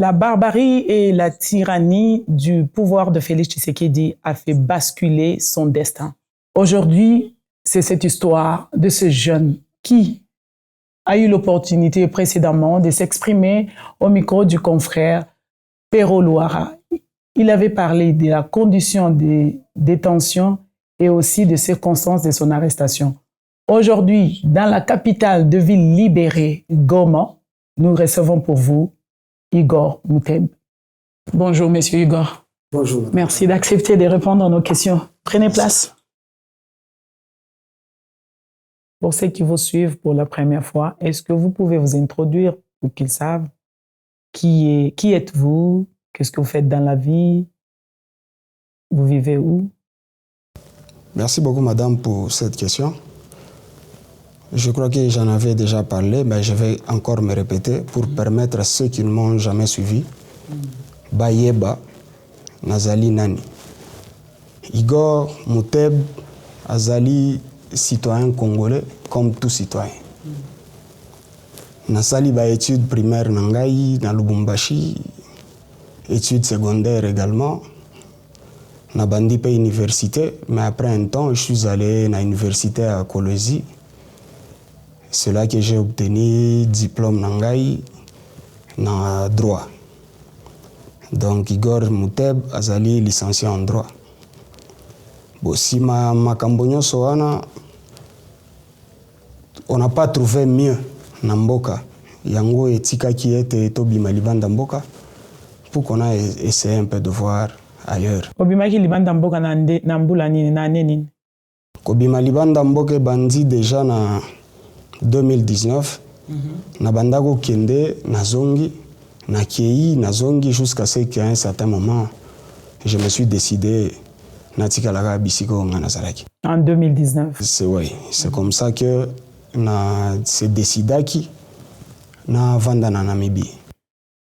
La barbarie et la tyrannie du pouvoir de Félix Tshisekedi a fait basculer son destin. Aujourd'hui, c'est cette histoire de ce jeune qui a eu l'opportunité précédemment de s'exprimer au micro du confrère Pero Luara. Il avait parlé de la condition de détention et aussi des circonstances de son arrestation. Aujourd'hui, dans la capitale de ville libérée, Goma, nous recevons pour vous Igor Mouteb. Bonjour, monsieur Igor. Bonjour. Merci d'accepter de répondre à nos questions. Prenez place. Pour ceux qui vous suivent pour la première fois, est-ce que vous pouvez vous introduire pour qu'ils savent qui êtes-vous, qu'est-ce que vous faites dans la vie, vous vivez où? Merci beaucoup, madame, pour cette question. Je crois que j'en avais déjà parlé, mais je vais encore me répéter pour permettre à ceux qui ne m'ont jamais suivi. Bayeba, Nazali Nani. Igor Mouteb, Azali, citoyen congolais, comme tout citoyen. Nasali ba études primaires Nangaï, na Lubumbashi, études secondaires également. Na bandi pa université, mais après un temps, je suis allé à l'université à Kolwezi. C'est là que j'ai obtenu diplôme Nangaï dans droit. Donc Igor Mouteb azali licencié en droit. Bon, si ma kambonyo soana, on n'a pas trouvé mieux na mboka. Yango etika qui était tobima libanda mboka pour qu'on a essayé un peu de voir ailleurs. Obima ki libanda mboka na mbula nini na nini? Kobima libanda mboka bandi déjà na 2019. Na bandako kende na zongi na kei na zongi jusqu'à ce qu'à un certain moment je me suis décidé natika la bisiko nganazaraki. En 2019. C'est oui, c'est comme ça que na c'est décidé qui na vanda na Namibie.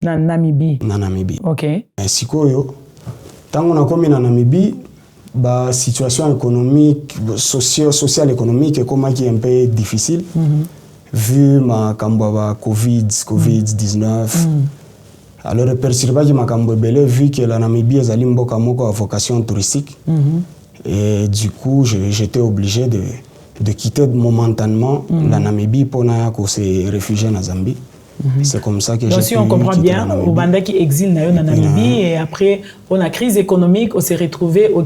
Na Namibie. Na Namibie. OK. Sikoyo tango na komi na Namibie ba situation économique, sociale économique comment qui est un peu difficile. Vu ma kambwa COVID-19. Alors perçurba qui ma kambwa belé vu que la Namibie est mboka moko à vocation touristique. Et du coup, j'étais obligé de quitter momentanément la Namibie pour se réfugier en Zambie. C'est comme ça que j'ai pu si on comprend bien, au Banda qui exile na Namibie et après, pour la crise économique, on s'est retrouvé au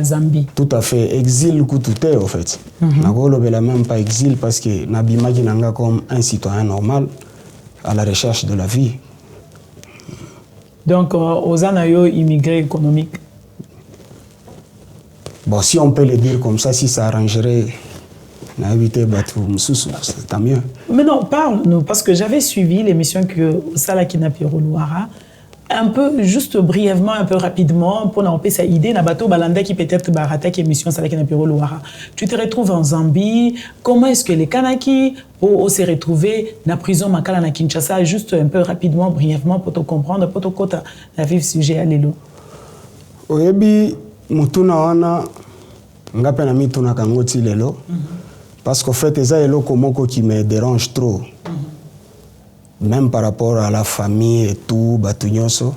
Zambie. Tout à fait. Exil coûté en fait. Je même pas exil parce que Nabima qui n'a comme un citoyen normal à la recherche de la vie. Donc, aux anayo immigrés économiques. Bon, si on peut le dire comme ça, si ça arrangerait c'est tant mieux. Mais non, parle-nous, parce que j'avais suivi l'émission que Salakina Pero Luara, un peu, juste brièvement, un peu rapidement, pour n'en sa idée, Nabato Balanda qui peut-être barata qui émission Salakina Pero Luara. Tu te retrouves en Zambie, comment est-ce que les Kanaki pour se retrouver dans la prison Makala na Kinshasa, juste un peu rapidement, brièvement, pour te comprendre, pour te côté la vivre sujet à l'élo. Oyebi, mutuna wana, ngape na mituna kangoti lelo. Parce qu'en fait, c'est un komoko qui me dérange trop. Même par rapport à la famille et tout, Batunyoso.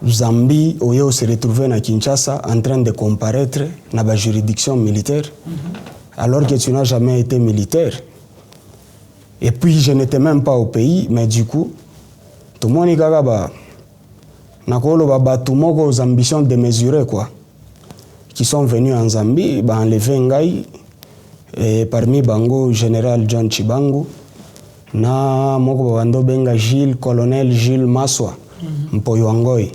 Zambie, Oyo se retrouvait à Kinshasa en train de comparaître dans la juridiction militaire, alors que tu n'as jamais été militaire. Et puis, je n'étais même pas au pays, mais du coup, tout le monde est aux ambitions démesurées, quoi. Qui sont venus en Zambie, enlever Ngai. Et parmi Bango, général John Chibangu, na moko bando benga Gilles, colonel Gilles Maswa, Mpoyo Angoi.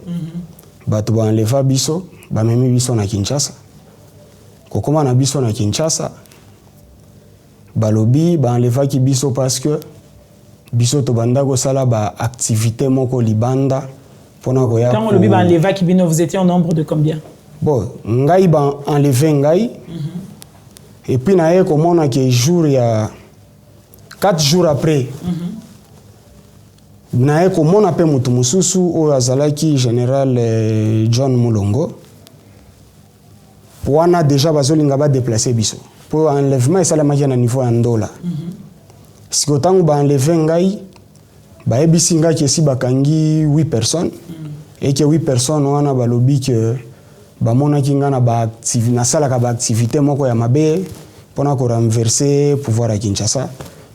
Batu ba enleva biso, ba memi biso na Kinshasa. Kokoma na biso na Kinshasa, balobi ba enleva ki biso parce que biso to banda ko sala ba activité moko libanda pona ko ya. Quand le ba enleva ki bino, vous étiez en nombre de combien? Bon, Ngai ba enlevé Ngai. Et puis, il y a quelques jours, il y a 4 jours après, il y a un général John Mulongo. Pour déjà déplacé pour enlèvement, il y a un niveau en dollar. Si vous avez enlevé Ba ebisinga ki si bakangi 8 personnes et que 8 personnes wana balobi que ba mona kinga na ba activité na sala ka ba activité moko ya mabe pona ko renverser pouvoir à Kinshasa.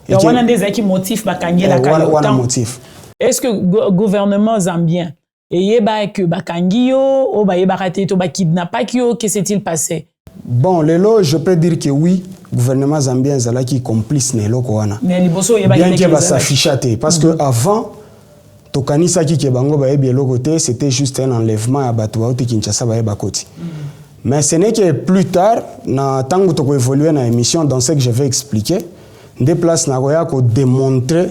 Et on a des qui motifs bakangi la wana motif. Est-ce que gouvernement zambien et que bakangi yo o ba yebakate to ba kidnappa yo, que s'est-il passé? Bon, lelo je peux dire que oui, gouvernement zambien zala qui complice ne loko wana. Mais liboso yeba bien que ba s'affichate parce que avant tokanisa ki ke bango ba yebi eloko te, c'était juste un enlèvement à bato ba uti Kinshasa ba yeba koti. Mais ce n'est que plus tard na tango toko évoluer na émission dans ce que je vais expliquer, des places na goya ko démontrer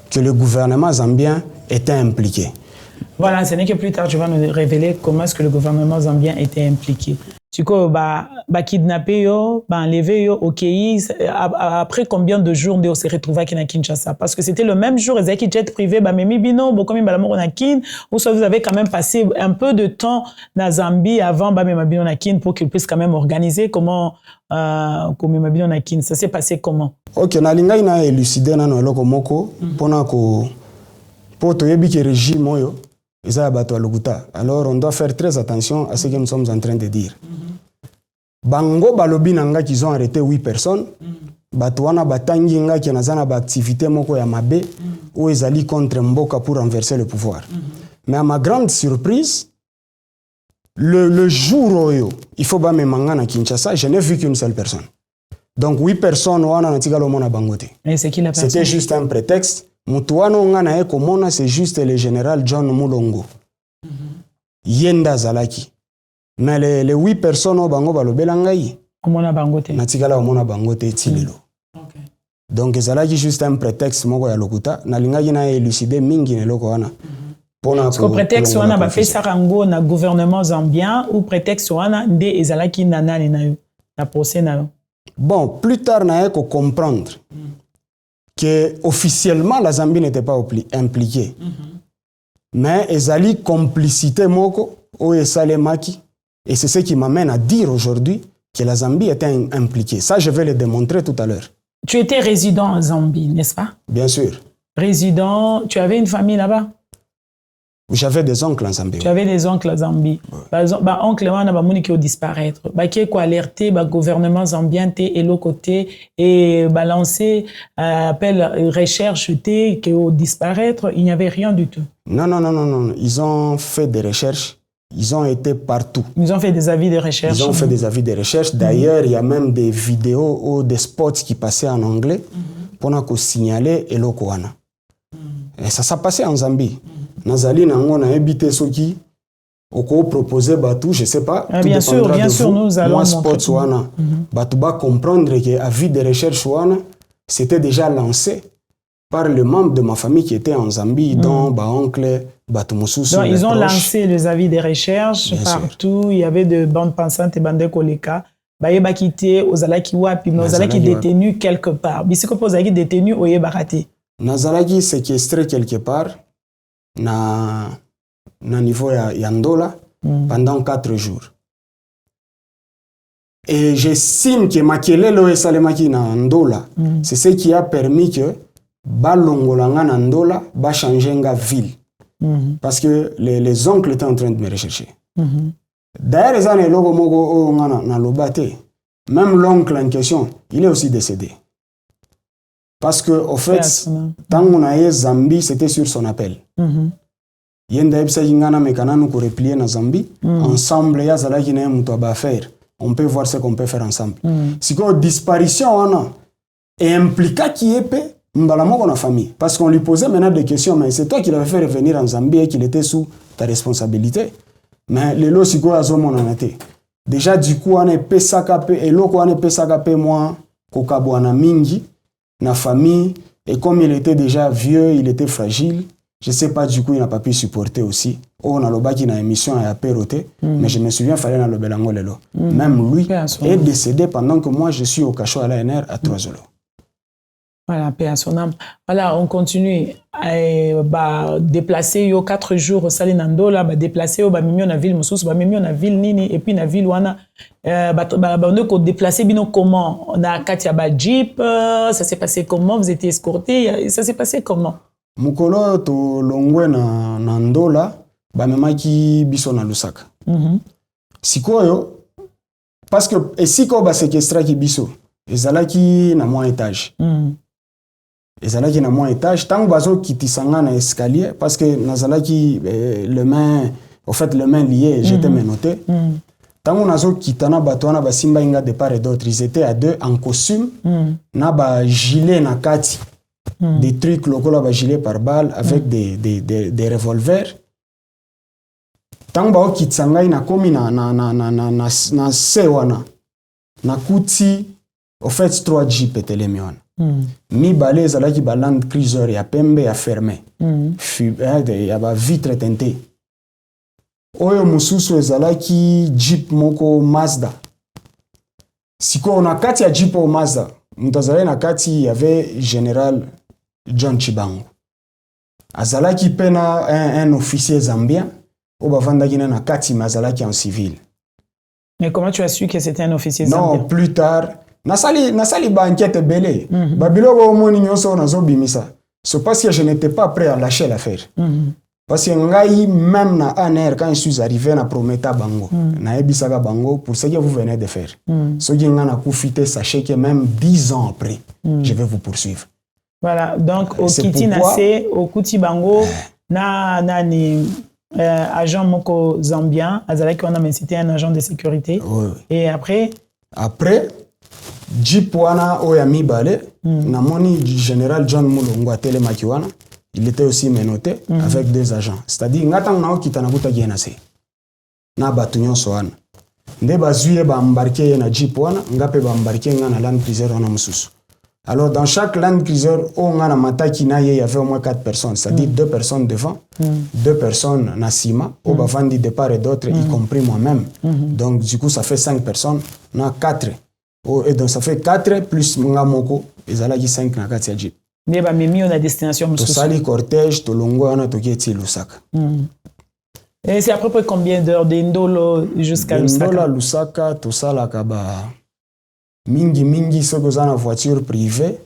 que le gouvernement zambien était impliqué. Voilà, ce n'est que plus tard tu vas nous révéler comment est-ce que le gouvernement zambien était impliqué. Tu sais, ba kidnapper yo, ba enlever yo au pays après combien de jours on s'est retrouvé à Kinshasa? Parce que c'était le même jour, ils étaient jet privé, ba memi bino, bo comme balamoro na kin, ou soit vous avez quand même passé un peu de temps na Zambie avant ba memi bino na kin pour qu'ils puissent quand même organiser comment comme memi bino na kin. Ça s'est passé comment? OK, na linga ina élucider na no loko moko pona ko poto yebi ke régime oyo. Alors on doit faire très attention à ce que nous sommes en train de dire. Bango balobi nanga qu'ils ont arrêté 8 personnes. Batouana batangi nga ki nazana ba activité moko ya mabe ou ezali contre mboka pour renverser le pouvoir. Mais à ma grande surprise, le jour oyo, il faut ba me manga na Kinshasa, je n'ai vu qu'une seule personne. Donc 8 personnes wana na tigalo mona bangote. Et c'est qui la personne? C'était juste un prétexte. Mutuano ngana e komona c'est juste le général John Mulongo. Yenda zalaki. Mais les 8 personnes bango balobela ngai. Omona bangote. Natikala omona bangote tilelo. Okay. Donc zalaki juste un prétexte moko ya lokuta na lingaki na élucider mingi ne loko wana. Parce que prétexte wana ba fait sarango na gouvernement zambien ou prétexte wana nde ezalaki nanani na yo na procès na yo. Bon, plus tard na eko comprendre que officiellement la Zambie n'était pas impliquée. Mais ezali complicité moko o esalemaki et c'est ce qui m'amène à dire aujourd'hui que la Zambie était impliquée. Ça je vais le démontrer tout à l'heure. Tu étais résident en Zambie, n'est-ce pas? Bien sûr. Résident, tu avais une famille là-bas? J'avais des oncles en Zambie. Tu avais des oncles en Zambie. Bah oncle wana ba moni ki o disparaître. Ba ki ko alerter ba gouvernement zambien té et l'autre côté et balancer appel recherche té ki o disparaître, il n'y avait rien du tout. Non, ils ont fait des recherches. Ils ont été partout. Ils ont fait des avis de recherche. Ils ont fait des avis de recherche. D'ailleurs, il y a même des vidéos ou des spots qui passaient en anglais pour nous signaler et l'autre wana. Et ça passait en Zambie. Nazali nango na ebité soki oko proposer batou, je sais pas, tout bien sûr, nous allons moi spot wana batou ba comprendre que avis de recherche wana c'était déjà lancé par le membre de ma famille qui était en Zambie dont ba oncle batou mususu. Donc ils ont lancé les avis de recherche partout, il y avait de bandes pensantes et bandes koleka. Bayeba kité ozalaki wapi, mais ozalaki détenu quelque part. Bisiko ozalaki détenu oyebakate. Nazalaki séquestré quelque part. Na niveau ya Ndola pendant 4 jours. Et j'estime que makelelo esalemaki na Ndola, c'est ce qui a permis que balongolanga na Ndola ba changer nga ville. Parce que les oncles étaient en train de me rechercher. D'ailleurs, les années logo moko na lobate, même l'oncle en question, il est aussi décédé. Parce que, au fait, tant qu'on a eu Zambie, c'était sur son appel. Yenda ebsa yingana mekana nous replier na Zambie. Ensemble, ya zala qui n'a muto ba faire. On peut voir ce qu'on peut faire ensemble. Si quoi disparition wana et impliqua qui est pe mbalamo qu'on a famille. Parce qu'on lui posait maintenant des questions, mais c'est toi qui l'avais fait revenir en Zambie et qu'il était sous ta responsabilité. Mais les lots si quoi azo mon anate. Déjà du coup on est pesaka pe et l'eau on est pesaka pe moi kokabwana mingi. Na famille, et comme il était déjà vieux, il était fragile, je ne sais pas, du coup, il n'a pas pu supporter aussi. On a l'obaki na émission à Péroté, mais je me souviens, il fallait dans le Belango Lelo. Même lui est décédé pendant que moi, je suis au cachot à l'ANR à Troisolo. Voilà, paix à son âme. Voilà, on continue à déplacer yo 4 jours au Salinando, là, déplacer au Bamimi na ville Moussous, Bamimi na ville Nini, et puis na ville Wana. On a déplacé bino comment? On a Katia Jeep, ça s'est passé comment? Vous étiez escorté, ça s'est passé comment? mukolo to longwe na ndola bamemaki biso na Lusaka. Sikoyo parce que esiko ba séquestraki biso ezalaki na moins étage. Ezalaki na moins étage tant bazo kitisanga na escalier parce que nazalaki le main lié, j'étais menotté. Tant nazo kitana batwana basimba inga de part et d'autre, ils étaient à deux en costume na ba gilet na kati. Des trucs lokola ba gilet par balle avec des revolvers. Tant ba okitsanga ina komi na sewana na kuti au fait 3 jeep etelemi wana. Mi balé ezalaki ba Land Cruiser ya pembe ya fermé. Ya ba vitre teintée. Oyo mususu ezalaki jeep moko Mazda. Siko na kati ya jeep o Mazda, mutazale na kati y avait général John Chibango. Azalaki pena un officier zambien, o bavandaki na kati mazalaki en civil. Mais comment tu as su que c'était un officier zambien? Non, plus tard, nasali ba enquête belé. Babiloko omoni nyonso nazo bimisa. C'est parce que je n'étais pas prêt à lâcher l'affaire. Parce que ngai même na ANR quand je suis arrivé na prometa bango, na ebisaka bango pour ce que vous venez de faire. Ce qui ngana kufite, sachez que même 10 ans après, je vais vous poursuivre. Voilà, donc au Kiti Nase, au Kuti Bango, ni agent moko zambien, azalaki on a cité un agent de sécurité. Oui. Et après Jeep wana oya mibale, na moni général John Mulongo atelemaki wana. Il était aussi menotté avec 2 agents. C'est-à-dire, ngatang nao kitana kuta gienase. Na batu nyonso wana. Nde bazuye ba embarqué na Jeep wana, ngape ba embarqué nga na Land Cruiser wana mususu. Alors, dans chaque Land Cruiser, on a mataki na ye, il y avait au moins 4 personnes. C'est-à-dire 2 personnes devant, 2 personnes na sima, au bavandi de part et d'autre, y compris moi-même. Donc, du coup, ça fait 5 personnes, na 4. Et donc, ça fait 4 plus mga moko, ezalaki 5 na 4 ya Jeep. Mais bah mimi on a destination to sali cortège to longo wana to keti Lusaka. Et c'est à peu près combien d'heures de Ndolo jusqu'à Lusaka? Ndolo Lusaka to sala kaba mingi soko za na voiture privée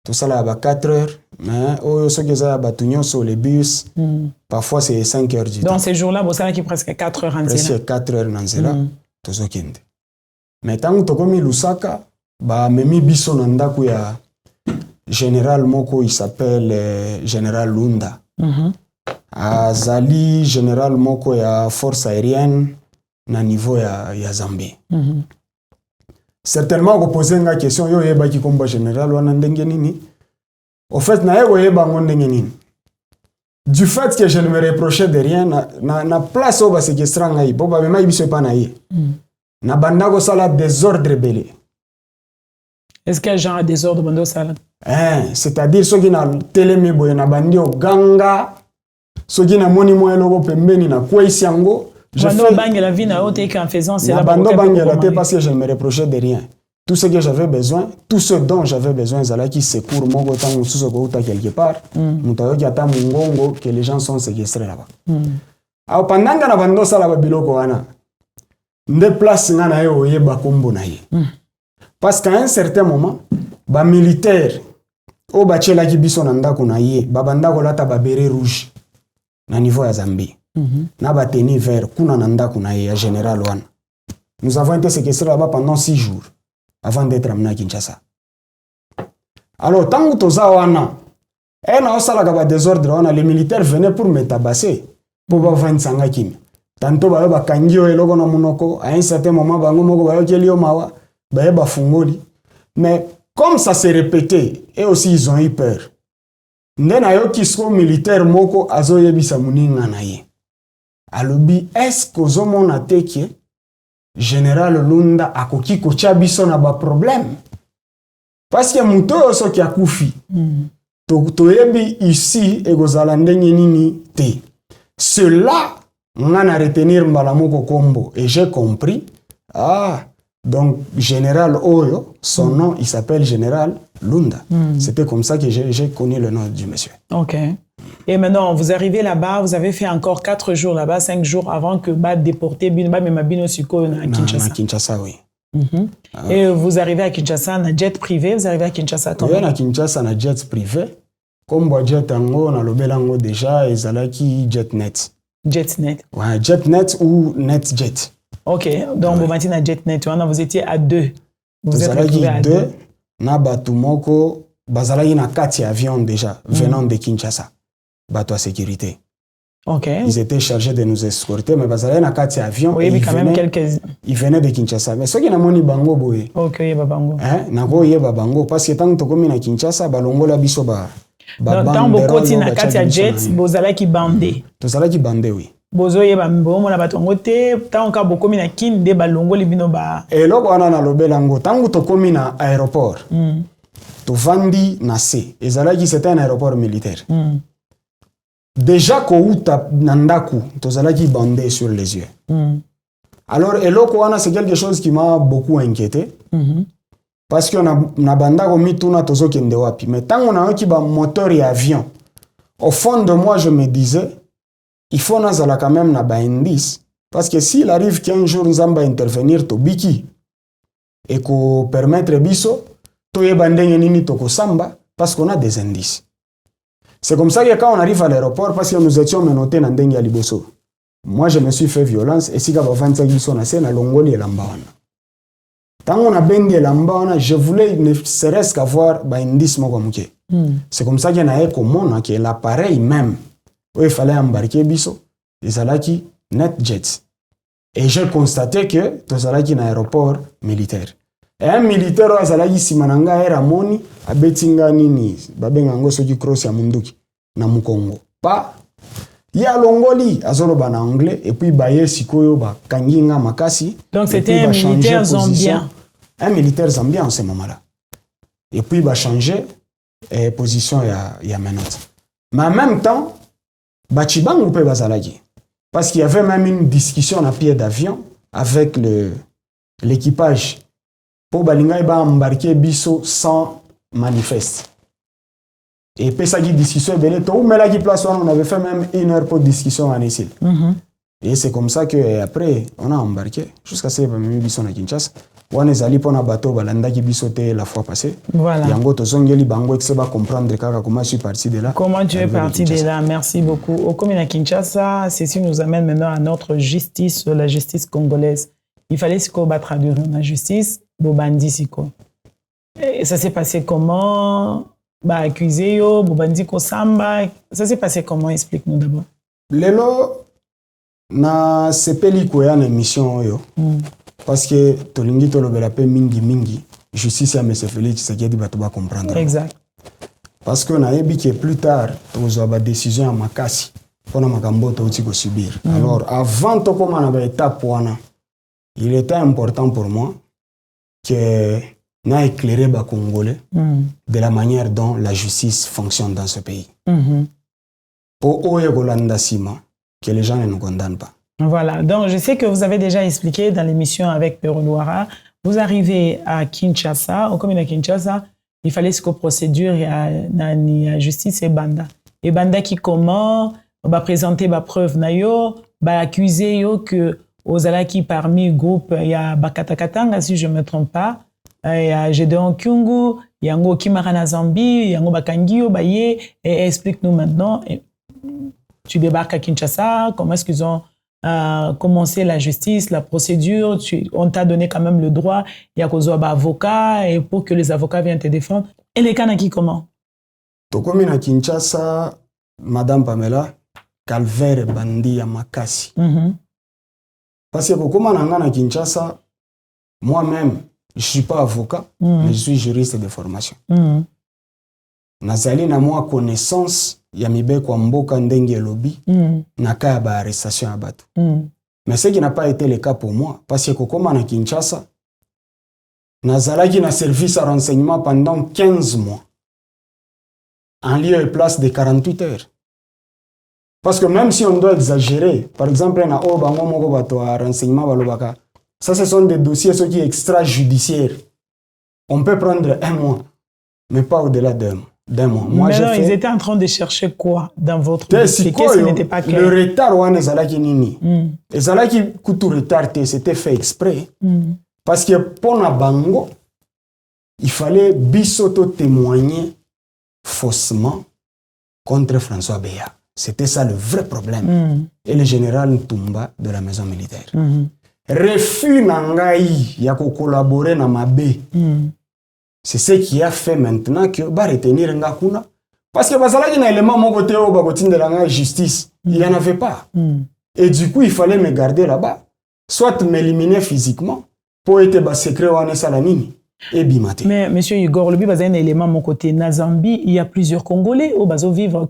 to sala ba 4 heures mais oyo soko za ba tunyo sur les bus parfois c'est 5 heures du temps. Dans ces jours-là vous savez qu'il presque 4 heures en nzela. Presque 4 heures en nzela to zokende. Mais tant to komi Lusaka ba memi biso na ndaku ya général moko, il s'appelle général Lunda. Azali général moko ya force aérienne na niveau ya Zambie. Certainement vous posez une question yo yeba ki komba général wana ndenge nini. Au fait na yebo yeba ndenge nini. Du fait que je ne me reprochais de rien na place oba séquestra ngai bo ba mema biso pa na ye. Na bandako sala désordre belé. Est-ce qu'il y a genre désordre bando sala? C'est-à-dire ceux qui na telemi boye na bandi o ganga, ceux qui na moni mo eloko pembeni na kwa isiango, je fais bangue la vie na haute qu'en faisant c'est la bando bangue la te parce que je ne me reprochais de rien. Tout ce que j'avais besoin, tout ce dont j'avais besoin, zala qui secours moko tango suso ko uta quelque part, mutayo ki ata mungongo que les gens sont séquestrés là-bas. Alors pendant que na bando sala ba biloko wana, nde place nga na yo yeba kombo na ye. Parce qu'à un certain moment, ba militaire o bachela ki biso na ndako na ye, ba bandako lata ba beret rouge na niveau ya Zambie. Na ba tenue vert kuna na ndako na ye ya général wana. Nous avons été séquestrés là-bas pendant 6 jours avant d'être amenés à Kinshasa. Alors tangu toza wana, na osala ka ba désordre wana, les militaires venaient pour me tabasser pour ba vendre sanga kimi. Tanto ba kangio eloko na munoko, à un certain moment bango moko ba yokeli o mawa. Ba fungoli. Mais comme ça s'est répété, et aussi ils ont eu peur. Ndena yo kisko militaire moko azo yebisa muninga na ye. Alobi est-ce que ozomona teke général Lunda akoki kocha biso na ba problème? Parce que muto oso ki akufi. To yebi ici egozala ndenge nini te. Cela ngana retenir mbala moko kombo et j'ai compris. Donc, Général Oyo, son nom, il s'appelle Général Lunda. C'était comme ça que j'ai connu le nom du monsieur. Ok. Et maintenant, vous arrivez là-bas, vous avez fait encore 4 jours là-bas, 5 jours avant que Bad déporté Bino Siko à Kinshasa. À Kinshasa, oui. Et vous arrivez à Kinshasa, un jet privé, vous arrivez à Kinshasa quand même? Oui, à Kinshasa, un jet privé. Comme jet ango na lobelango déjà ezalaki JetNet. JetNet. Ouais, JetNet ou NetJet. OK, donc vous na JetNet, vous étiez à deux. Vous êtes retrouvés à deux. Na batu moko bazalaki na kati avion déjà venant de Kinshasa. Bato à sécurité. OK. Ils étaient chargés de nous escorter, mais bazalaki na kati avion. Oui, mais quand même quelques. Ils venaient de Kinshasa. Mais ce qui na moni bango boye. OK, yeba bango. Nako yeba bango parce que tant que tokomi na Kinshasa balongola biso ba. Dans bokoti na kati a jet, bozalaki bandé. Tozalaki bandé, oui. Bozo yeba mbomo na batongo te, tant ka bokomi na kinde balongoli bino ba. Eloko wana na lobelango, tango tokomi na aéroport. Tovandi na C. Ezalaki c'était un aéroport militaire. Déjà kouta nandaku, tozalaki bandé sur les yeux. Alors eloko wana c'est quelque chose qui m'a beaucoup inquiété. Parce que na banda komi tuna tozo kende wapi. Mais tango na oki ba moteur et avion. Au fond de moi je me disais il faut nazala quand même na ba indice parce que s'il arrive qu'un jour nzamba intervenir to biki et ko permettre biso to yeba ndenge nini to kosamba parce qu'on a des indices. C'est comme ça que quand on arrive à l'aéroport parce que nous étions menottés na ndenge ya liboso. Moi je me suis fait violence et si ka ba vantsa biso na scène longoli elamba wana. Tant on a bendi elamba wana, je voulais ne serait-ce qu'avoir ba indice moko muke. C'est comme ça qu'il y en a un que l'appareil même où il fallait embarquer biso, ezalaki NetJet. Et j'ai constaté que tozalaki na aéroport militaire. Et un militaire azalaki simananga era moni abetinga nini babenga ngo soki cross ya munduki na mukongo. Pa ya longoli azoloba na anglais et puis baye sikoyo ba kanginga makasi. Donc c'était un militaire zambien. Un militaire zambien en ce moment-là. Et puis ba changer position ya menotte. Mais en même temps Bachibangu pe bazalaki. Parce qu'il y avait même une discussion à pied d'avion avec l'équipage. Pour balinga ba embarquer biso sans manifeste. Et puis ça qui discussion belé to mais là qui place on avait fait même 1 heure pour discussion en ici. Et c'est comme ça que après on a embarqué jusqu'à ce que même biso na Kinshasa. On est allé pour un bateau balanda qui bisoté la fois passée. Voilà. Yango to zongeli bango que va comprendre comment je suis parti de là. Comment tu es parti de là? Merci beaucoup. Au commune à Kinshasa, ceci nous amène maintenant à notre justice, la justice congolaise. Il fallait se traduire la justice, bobandi siko. Et ça s'est passé comment? Bah accusé yo, bobandi ko samba. Ça s'est passé comment? Explique-nous d'abord. Lelo na sepeli ko ya na émission yo. Parce que tolingi tolobela pe mingi justice ya monsieur Félix Tshisekedi bato ba comprendre. Exact. Parce que na yebi que plus tard tozwa ba décision ya makasi pona makambo to uti ko subir. Alors avant to koma na ba étape wana, il était important pour moi que na éclairer ba Congolais de la manière dont la justice fonctionne dans ce pays. Pour oye kolanda sima que les gens ne nous condamnent pas. Voilà, donc je sais que vous avez déjà expliqué dans l'émission avec Pero Louara, vous arrivez à Kinshasa, au commune de Kinshasa, il fallait ce que procédure, il y a justice et banda. Et banda qui comment, va présenter ma preuve nayo, va accuser yo que aux alaki parmi groupe, il y a Bakatakatanga si je me trompe pas, il y a Gédéon Kyungu, il y a Ngo Kimarana Zambi, il y a Ngo Bakangio, Baye, et explique-nous maintenant, tu débarques à Kinshasa, comment est-ce qu'ils ont commencer la justice, la procédure, on t'a donné quand même le droit, il y a qu'aux avocats et pour que les avocats viennent te défendre. Et les cas qui comment? Tokomi na Kinshasa, Madame Pamela, calvaire bandi ya makasi. Parce que comment on na Kinshasa, moi-même, je suis pas avocat, mais je suis juriste de formation. Nazali na moi connaissance ya mibeko mboka ndenge lobi na kaya ba arrestation ya bato. Mais ce qui n'a pas été le cas pour moi parce que comme na Kinshasa nazalaki na service à renseignement pendant 15 mois en lieu et place de 48 heures. Parce que même si on doit exagérer, par exemple na obango moko bato à renseignement balobaka, ça ce sont des dossiers ceux qui extrajudiciaires. On peut prendre 1 mois mais pas au-delà d'un mois. Moi, mais non, ils étaient en train de chercher quoi dans votre dossier? Qu'est-ce qui n'était pas clair? Le retard, c'était fait exprès. Parce que pour la bango, il fallait bisoto témoigner faussement contre François Beya. C'était ça le vrai problème. Et le général Ntumba de la maison militaire. Refus Nangaï, il y a collaborer dans ma baie. C'est ce qui a fait maintenant que va retenir Ngakuna. Parce que Basala qui n'a élément mon côté au bagotine de la justice, il n'y en avait pas. Et du coup, il fallait me garder là-bas. Soit m'éliminer physiquement pour être secret ou en salanini. Et bimate. Mais monsieur Igor, le bibazé un élément mon côté. Na Zambie, il y a plusieurs Congolais au bazo vivre.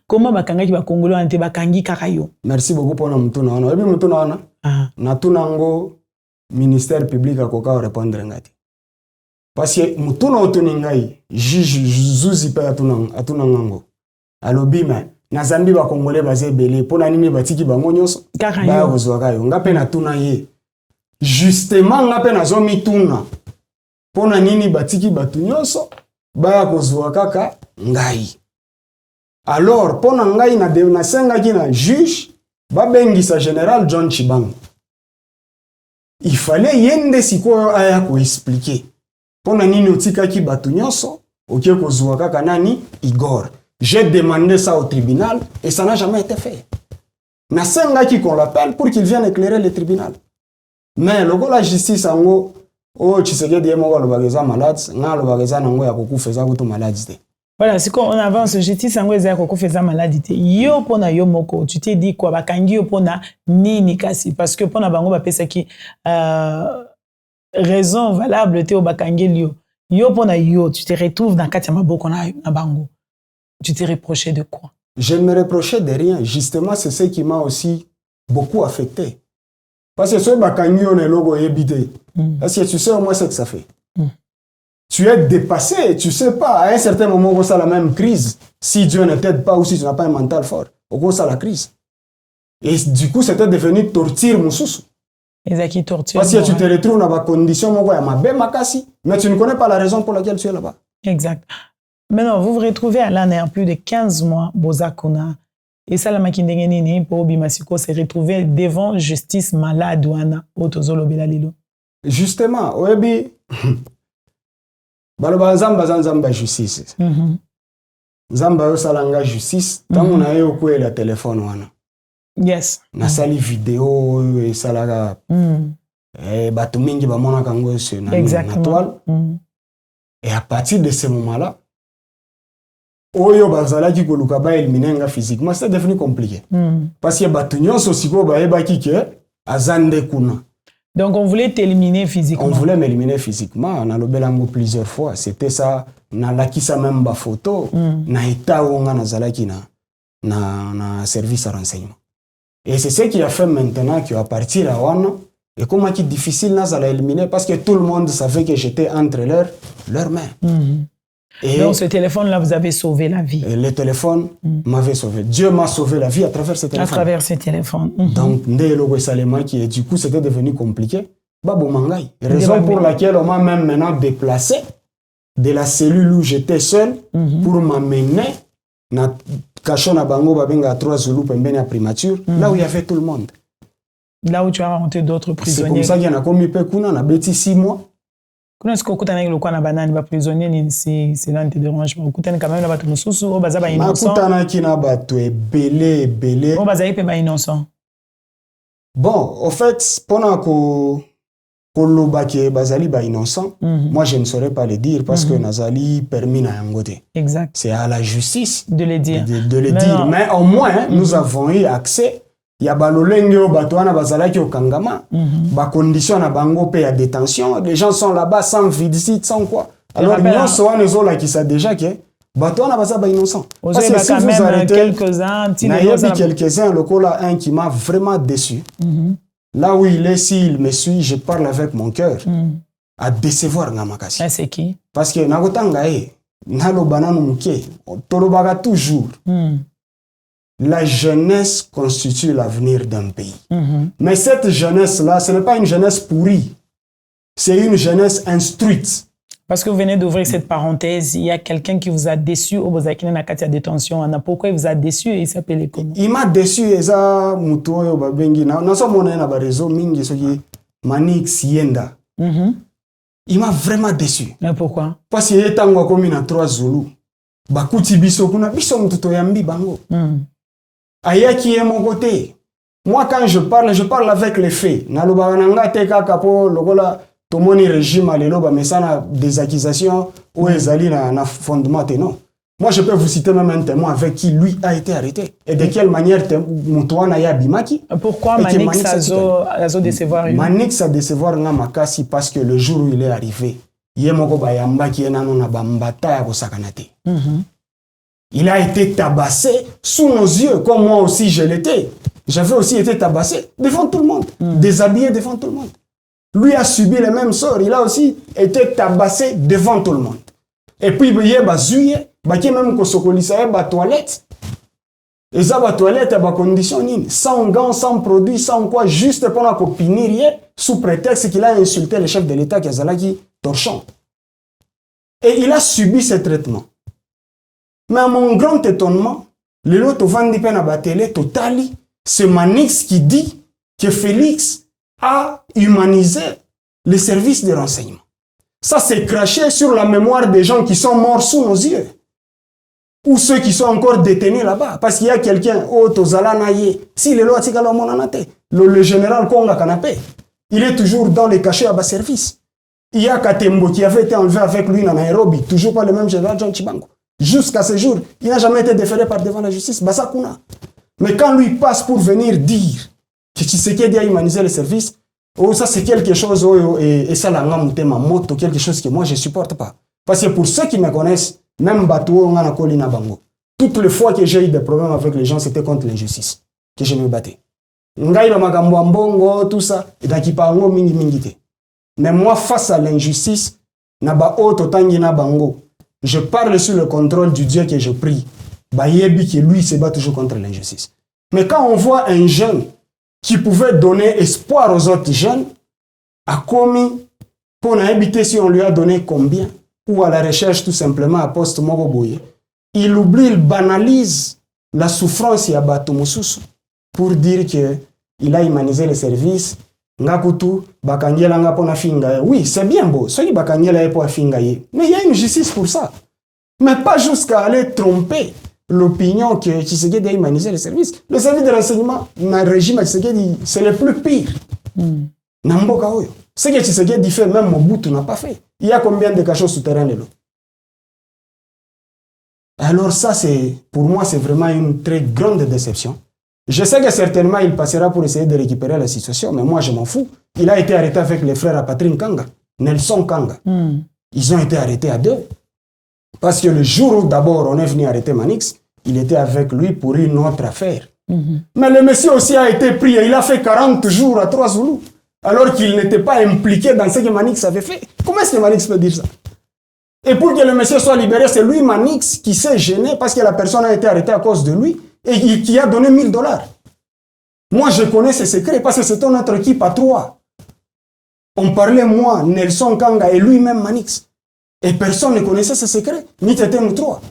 Comment bakanga qui va Congolais ante bakangi karayo? Merci beaucoup pour notre tournoi. Et puis notre tournoi, na tunango ministère public à koka répondre ngati. Parce que mutuna otuningai juge zuzi pa atunango. Alobi mais na Zambie ba Congolais bazé belé pour na nini batiki bango nyonso. Ba kozwaka yo ngape na tuna ye. Justement ngape na zo mituna. Pona nini batiki batu nyonso baya kozwa kaka ngai. Alors pona ngai na senga ki na juge babengisa général John Chibang. Il fallait yende sikoyo aya ko expliquer. Pona nini otika ki batu nyonso okie kozwa kaka nani Igor. J'ai demandé ça au tribunal et ça n'a jamais été fait. Na senga ki qu'on l'appelle pour qu'il vienne éclairer le tribunal. Mais logo la justice ango oh, Tshisekedi est mort, le bagage malade, n'a le bagage n'ango ya koku faisant tout maladie. Voilà, c'est quand on avance, justice ango ya koku faisant maladie. Yo pona yo moko, tu t'es dit quoi, bakangi yo pona nini kasi, parce que pona bango ba pesa ki raison valable te o bakangi yo. Yo pona yo, tu te retrouves dans kati ya maboko na bango. Tu t'es reproché de quoi? Je ne me reprochais de rien. Justement, c'est ce qui m'a aussi beaucoup affecté. Parce que ce bakangi on est logo ebité. Parce que tu sais au moins ce que ça fait. Tu es dépassé, tu sais pas, à un certain moment, on a la même crise. Si Dieu ne t'aide pas ou si tu n'as pas un mental fort, on a la crise. Et du coup, c'était devenu torture, moussous. Ezaki torture. Parce que tu te retrouves dans des conditions, mais tu ne connais pas la raison pour laquelle tu es là-bas. Exact. Maintenant, vous vous retrouvez à l'année en plus de 15 mois, Bozakuna. Et ça, la makindengeni, pour Bimasiko, s'est retrouvé devant justice malade ouana, Otozolo Belalilo. Justement, oebi baloba nzamba justice. Nzamba yo salanga justice, tango na yo ko la téléphone wana. Yes. Na sali vidéo et salaga. Batu mingi ba mona kango sur na toile. Et à partir de ce moment-là, oyo bazala ki koluka ba éliminer physiquement, c'est devenu compliqué. Parce que batu nyonso siko ba eba ki ke azande kuna. Donc on voulait t'éliminer physiquement. On voulait m'éliminer physiquement. On a l'obélango plusieurs fois. C'était ça. Na lakisa même ba photo. Na état où on a zalaki na service à renseignement. Et c'est ce qui a fait maintenant qu'à partir à Wana, et comment c'est difficile na zala éliminer parce que tout le monde savait que j'étais entre leurs mains. Et donc ce téléphone-là, vous avez sauvé la vie. Et le téléphone m'avait sauvé. Dieu m'a sauvé la vie à travers ce téléphone. À travers ce téléphone. Donc, et du coup, c'était devenu compliqué. Babo Mangai. Raison pour laquelle on m'a même maintenant déplacé de la cellule où j'étais seul pour m'amener na Kachona Bango Babenga à 3 Zulu Pembeni à Primature, là où il y avait tout le monde. Là où tu as rencontré d'autres prisonniers. C'est comme ça qu'il y en a commis Pekuna, on a bêti 6 mois. Kuna siku kuta na kwa na banani ba prisonnier ni c'est là te dérange pas kuta quand même na batu mususu o baza ba innocent kuta na kina batu belé o baza pe ba innocent. Bon, au fait pendant que koloba ke bazali ba innocent, moi je ne saurais pas le dire parce que nazali permis na yangote. Exact. C'est à la justice de le dire. De le dire, mais au moins nous avons eu accès. Il y a balolenge o batoana bazalaki o kangama, ba condition na bango pe ya détention, les gens sont là-bas sans visite, sans quoi. Alors nous sommes les autres qui savent déjà que batoana bazaba innocent. Parce que si vous arrêtez quelques-uns, quelques-uns, le cas là un qui m'a vraiment déçu. Là où il est, s'il me suit, je parle avec mon cœur à décevoir Ngamakasi. C'est qui? Parce que nakotanga nalo banano muke, tolobaga toujours. La jeunesse constitue l'avenir d'un pays. Mais cette jeunesse-là, ce n'est pas une jeunesse pourrie. C'est une jeunesse instruite. Parce que vous venez d'ouvrir cette parenthèse, il y a quelqu'un qui vous a déçu au Bozakine na kati ya détention. Pourquoi il vous a déçu et il s'appelait comment? Il m'a déçu eza muto yo babengi na so mona na ba réseau mingi soki Manix Yenda. Il m'a vraiment déçu. Mais pourquoi? Parce qu'il est tango komi na 3 Zulu. bakuti biso kuna biso mtuto yambi bango. Ayaki ye mon côté. Moi quand je parle avec les faits. Na loba nanga te kaka po lokola tomoni régime alelo ba mesana des accusations ou ezali na fondement non. Moi je peux vous citer même un témoin avec qui lui a été arrêté et de quelle manière Moutouana ya bimaki. Pourquoi Manix a décevoir lui? Manix a décevoir nga makasi parce que le jour où il est arrivé, yemoko bayamba ki enano na bambata ya kosakanate. Il a été tabassé sous nos yeux, comme moi aussi je l'étais. J'avais aussi été tabassé devant tout le monde, déshabillé devant tout le monde. Lui a subi le même sort, il a aussi été tabassé devant tout le monde. Et puis il y a bazuye, baki même ko sokolisa ba toilette. Et ça ba toilette ba condition nini, sans gants, sans produits, sans quoi, juste pour la copinir sous prétexte qu'il a insulté le chef de l'État qui Zalaki torchon. Et il a subi ce traitement. Mais à mon grand étonnement, le lot vandi pe na ba télé totali, c'est Manix qui dit que Félix a humanisé les services de renseignement. Ça s'est craché sur la mémoire des gens qui sont morts sous nos yeux. Ou ceux qui sont encore détenus là-bas. Parce qu'il y a quelqu'un, si le général Konga Kanapé, il est toujours dans les cachets à bas service. Il y a Katembo qui avait été enlevé avec lui en Nairobi, toujours pas le même général John Chibango. Jusqu'à ce jour, il n'a jamais été déféré par devant la justice. Basakuna. Mais quand lui passe pour venir dire que Tshisekedi a humanisé les services, oh, ça c'est quelque chose, et ça l'a ma moto, quelque chose que moi je ne supporte pas. Parce que pour ceux qui me connaissent, même Batou, on a Kolina Bango. Toutes les fois que j'ai eu des problèmes avec les gens, c'était contre l'injustice que je me battais. Ngaïla Magambo Ambongo, tout ça, et d'Akipango Mingi Mingite. Mais moi, face à l'injustice, Naba Oto Tangina Bango, je parle sur le contrôle du Dieu que je prie. Bayebi qui lui se bat toujours contre l'injustice. Mais quand on voit un jeune qui pouvait donner espoir aux autres jeunes, a commis, pour habiter si on lui a donné combien, ou à la recherche tout simplement à poste Mogoboye, il oublie, il banalise la souffrance ya Bato Mosusu pour dire qu'il a humanisé les services. Ngakutu, Bakangela nga pona finga. Oui, c'est bien beau, soki Bakangela pour finga. Mais il y a une justice pour ça. Mais pas jusqu'à aller tromper l'opinion que Tshisekedi a humanisé les services. Le service de renseignement, dans le régime Tshisekedi, c'est le plus pire. Namboka oyo. Ce que Tshisekedi fait, même Mobutu n'a pas fait. Il y a combien de cachots souterrains de l'eau? Alors ça, pour moi, c'est vraiment une très grande déception. Je sais que certainement, il passera pour essayer de récupérer la situation, mais moi, je m'en fous. Il a été arrêté avec les frères Patrick Kanga, Nelson Kanga. Ils ont été arrêtés à deux. Parce que le jour où d'abord on est venu arrêter Manix, il était avec lui pour une autre affaire. Mais le monsieur aussi a été pris et il a fait 40 jours à 3 Zoulous, alors qu'il n'était pas impliqué dans ce que Manix avait fait. Comment est-ce que Manix peut dire ça? Et pour que le monsieur soit libéré, c'est lui, Manix, qui s'est gêné parce que la personne a été arrêtée à cause de lui et qui a donné $1000. Moi, je connais ces secrets parce que c'était notre équipe à 3. On parlait, moi, Nelson Kanga et lui-même Manix. Et personne ne connaissait ces secrets, ni c'était nous 3.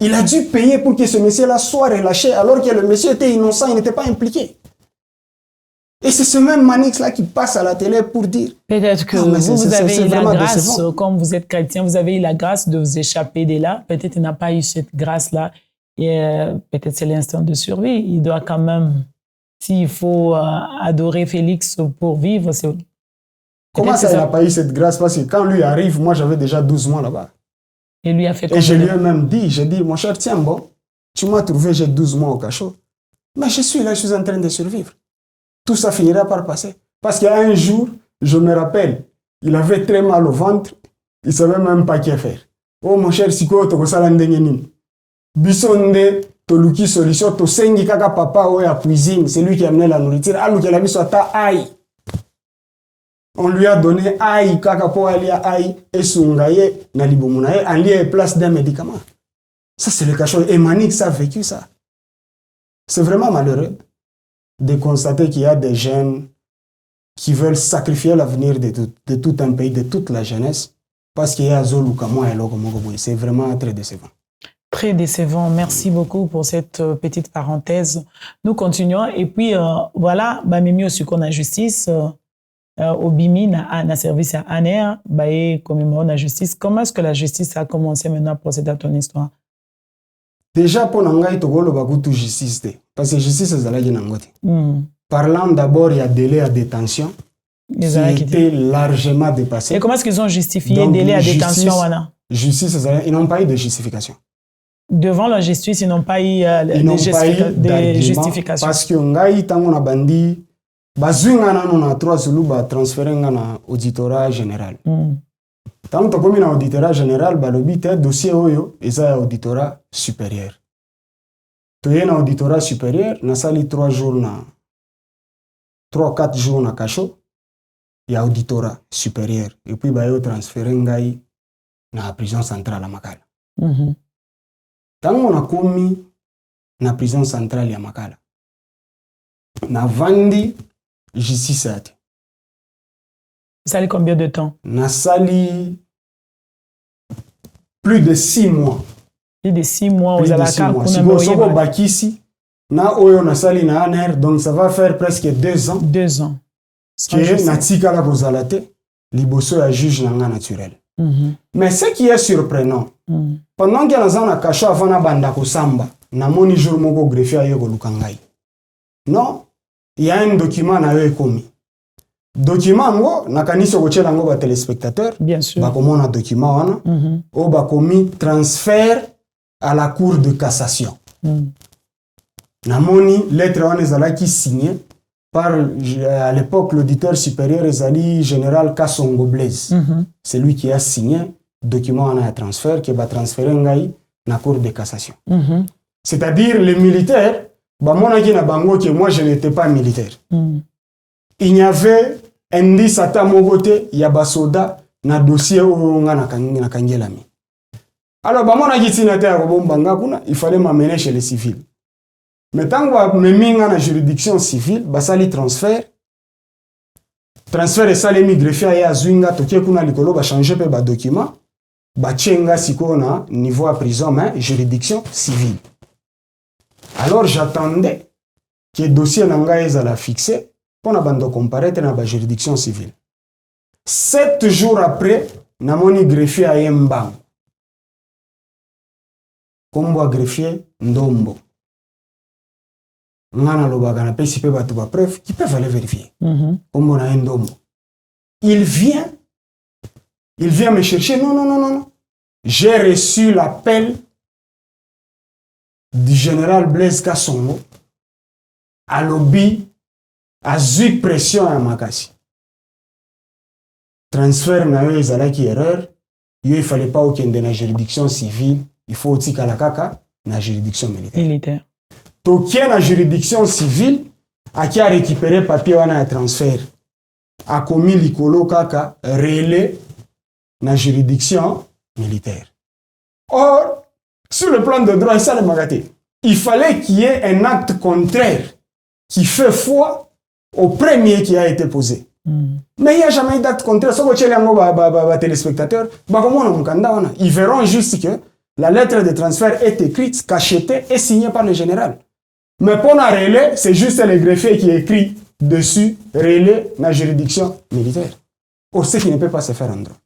Il a dû payer pour que ce monsieur-là soit relâché alors que le monsieur était innocent, il n'était pas impliqué. Et c'est ce même Manix-là qui passe à la télé pour dire... Peut-être que vous avez eu la grâce, comme vous êtes chrétien, vous avez eu la grâce de vous échapper de là. Peut-être qu'il n'a pas eu cette grâce-là. Et peut-être c'est l'instinct de survie. Il doit quand même, s'il faut adorer Félix pour vivre, c'est... Comment ça, il n'a pas eu cette grâce? Parce que quand lui arrive, moi j'avais déjà 12 mois là-bas. Et lui a fait et je lui ai même dit, j'ai dit, mon cher, tiens bon, tu m'as trouvé, j'ai 12 mois au cachot. Mais je suis là, je suis en train de survivre. Tout ça finira par passer. Parce qu'un jour, je me rappelle, il avait très mal au ventre, il ne savait même pas quoi faire. Oh mon cher, si quoi, tu as ça Bisonde, toluki solution, to sengi kaka papa ou à cuisine, c'est lui qui a amené la nourriture. Ah, lui qui a mis sur ta aïe. On lui a donné aïe, kaka po ali aïe, et sungaye, na libomunaye, en lieu et place d'un médicament. Ça, c'est le cachot. Et Manix a vécu ça. C'est vraiment malheureux de constater qu'il y a des jeunes qui veulent sacrifier l'avenir de tout un pays, de toute la jeunesse, parce qu'il y a Zolu Kamwa et Lokomogoboy. C'est vraiment très décevant. Très décevant. Merci beaucoup pour cette petite parenthèse. Nous continuons. Et puis, voilà, Mimi aussi qu'on a justice. Au Bimi, na service à ANER, commémorant la justice. Comment est-ce que la justice a commencé maintenant à procéder à ton histoire? déjà pour nangai tokolo bakutu justice te parce que justice ezalaki nango te. Parlant d'abord il y a délai à détention qui était largement dépassé. Et comment est-ce qu'ils ont justifié le délai à détention wana? Justice ils n'ont pas eu de justification. Devant la justice, ils n'ont pas eu de justification. Parce que ngai tango na bandi bazunga nano na 3 zulu ba transférer na auditorat général. Tant que comme na auditorat général balobi te dossier oyo eza auditorat supérieur. Toye na auditorat supérieur na sali 3 jours na 3-4 jours na cacho ya auditorat supérieur et puis ba yo transférer ngai na prison centrale à Makala. Tant on a commis na prison centrale ya Makala. Na vandi justice ate. Ça allait combien de temps? Na sali plus de 6 mois. Plus de 6 mois aux alaka kuna soko bakisi na oyo na sali na aner donc ça va faire presque 2 ans. 2 ans. Que na tika la kozalate liboso ya juge nanga naturel. Mais ce qui est surprenant, pendant que nous avons caché avant na banda ko samba, na moni jour moko greffier ayo ko lukangai. Non, il y a un document na yo ekomi. Document ngo na kanisi ko tshela ngo ba téléspectateurs. Bien sûr. Ba komona document wana. O ba komi transfert à la cour de cassation. Na moni lettre wana ezalaki signée par à l'époque l'auditeur supérieur ezali général Kasongo Blaise. C'est lui qui a signé document en un transfert qui va transférer ngai na cour de cassation. C'est-à-dire les militaires ba monaki na bango que moi je n'étais pas militaire. Il y avait indice ata mogote ya basoda na dossier o nga na kangelami. Alors ba monaki tinata ya bomba nga kuna il fallait m'amener chez les civils. Mais tant que meminga na juridiction civile basali transfert et salemi greffier ya zwinga tokie kuna likolo ba changer pe ba document ba tchenga siko na niveau à prison mais juridiction civile. Alors j'attendais que dossier nanga ezala fixé pour na bando comparaître na ba juridiction civile. 7 jours après na moni greffier ya Mbang. Kombo greffier Ndombo. Ngana lobaka na pesi pe batu ba preuve qui peuvent aller vérifier. Kombo na Ndombo. Il vient me chercher. Non. J'ai reçu l'appel du général Blaise Kasongo à lobby à zui pression à Makasi. Transfert na yo ezalaki erreur. Yo il fallait pas okende na juridiction civile, il faut otika la kaka na juridiction militaire. Tokie na juridiction civile aki a récupéré papier wana ya transfert. A commis likolo kaka relais na juridiction militaire. Or, sur le plan de droit, ça le magaté. Il fallait qu'il y ait un acte contraire qui fait foi au premier qui a été posé. Mais il n'y a jamais eu d'acte contraire. Si vous avez téléspectateurs, ils verront juste que la lettre de transfert est écrite, cachetée et signée par le général. Mais pour un relais, c'est juste le greffier qui écrit dessus relais na juridiction militaire. Or, ce qui ne peut pas se faire en droit.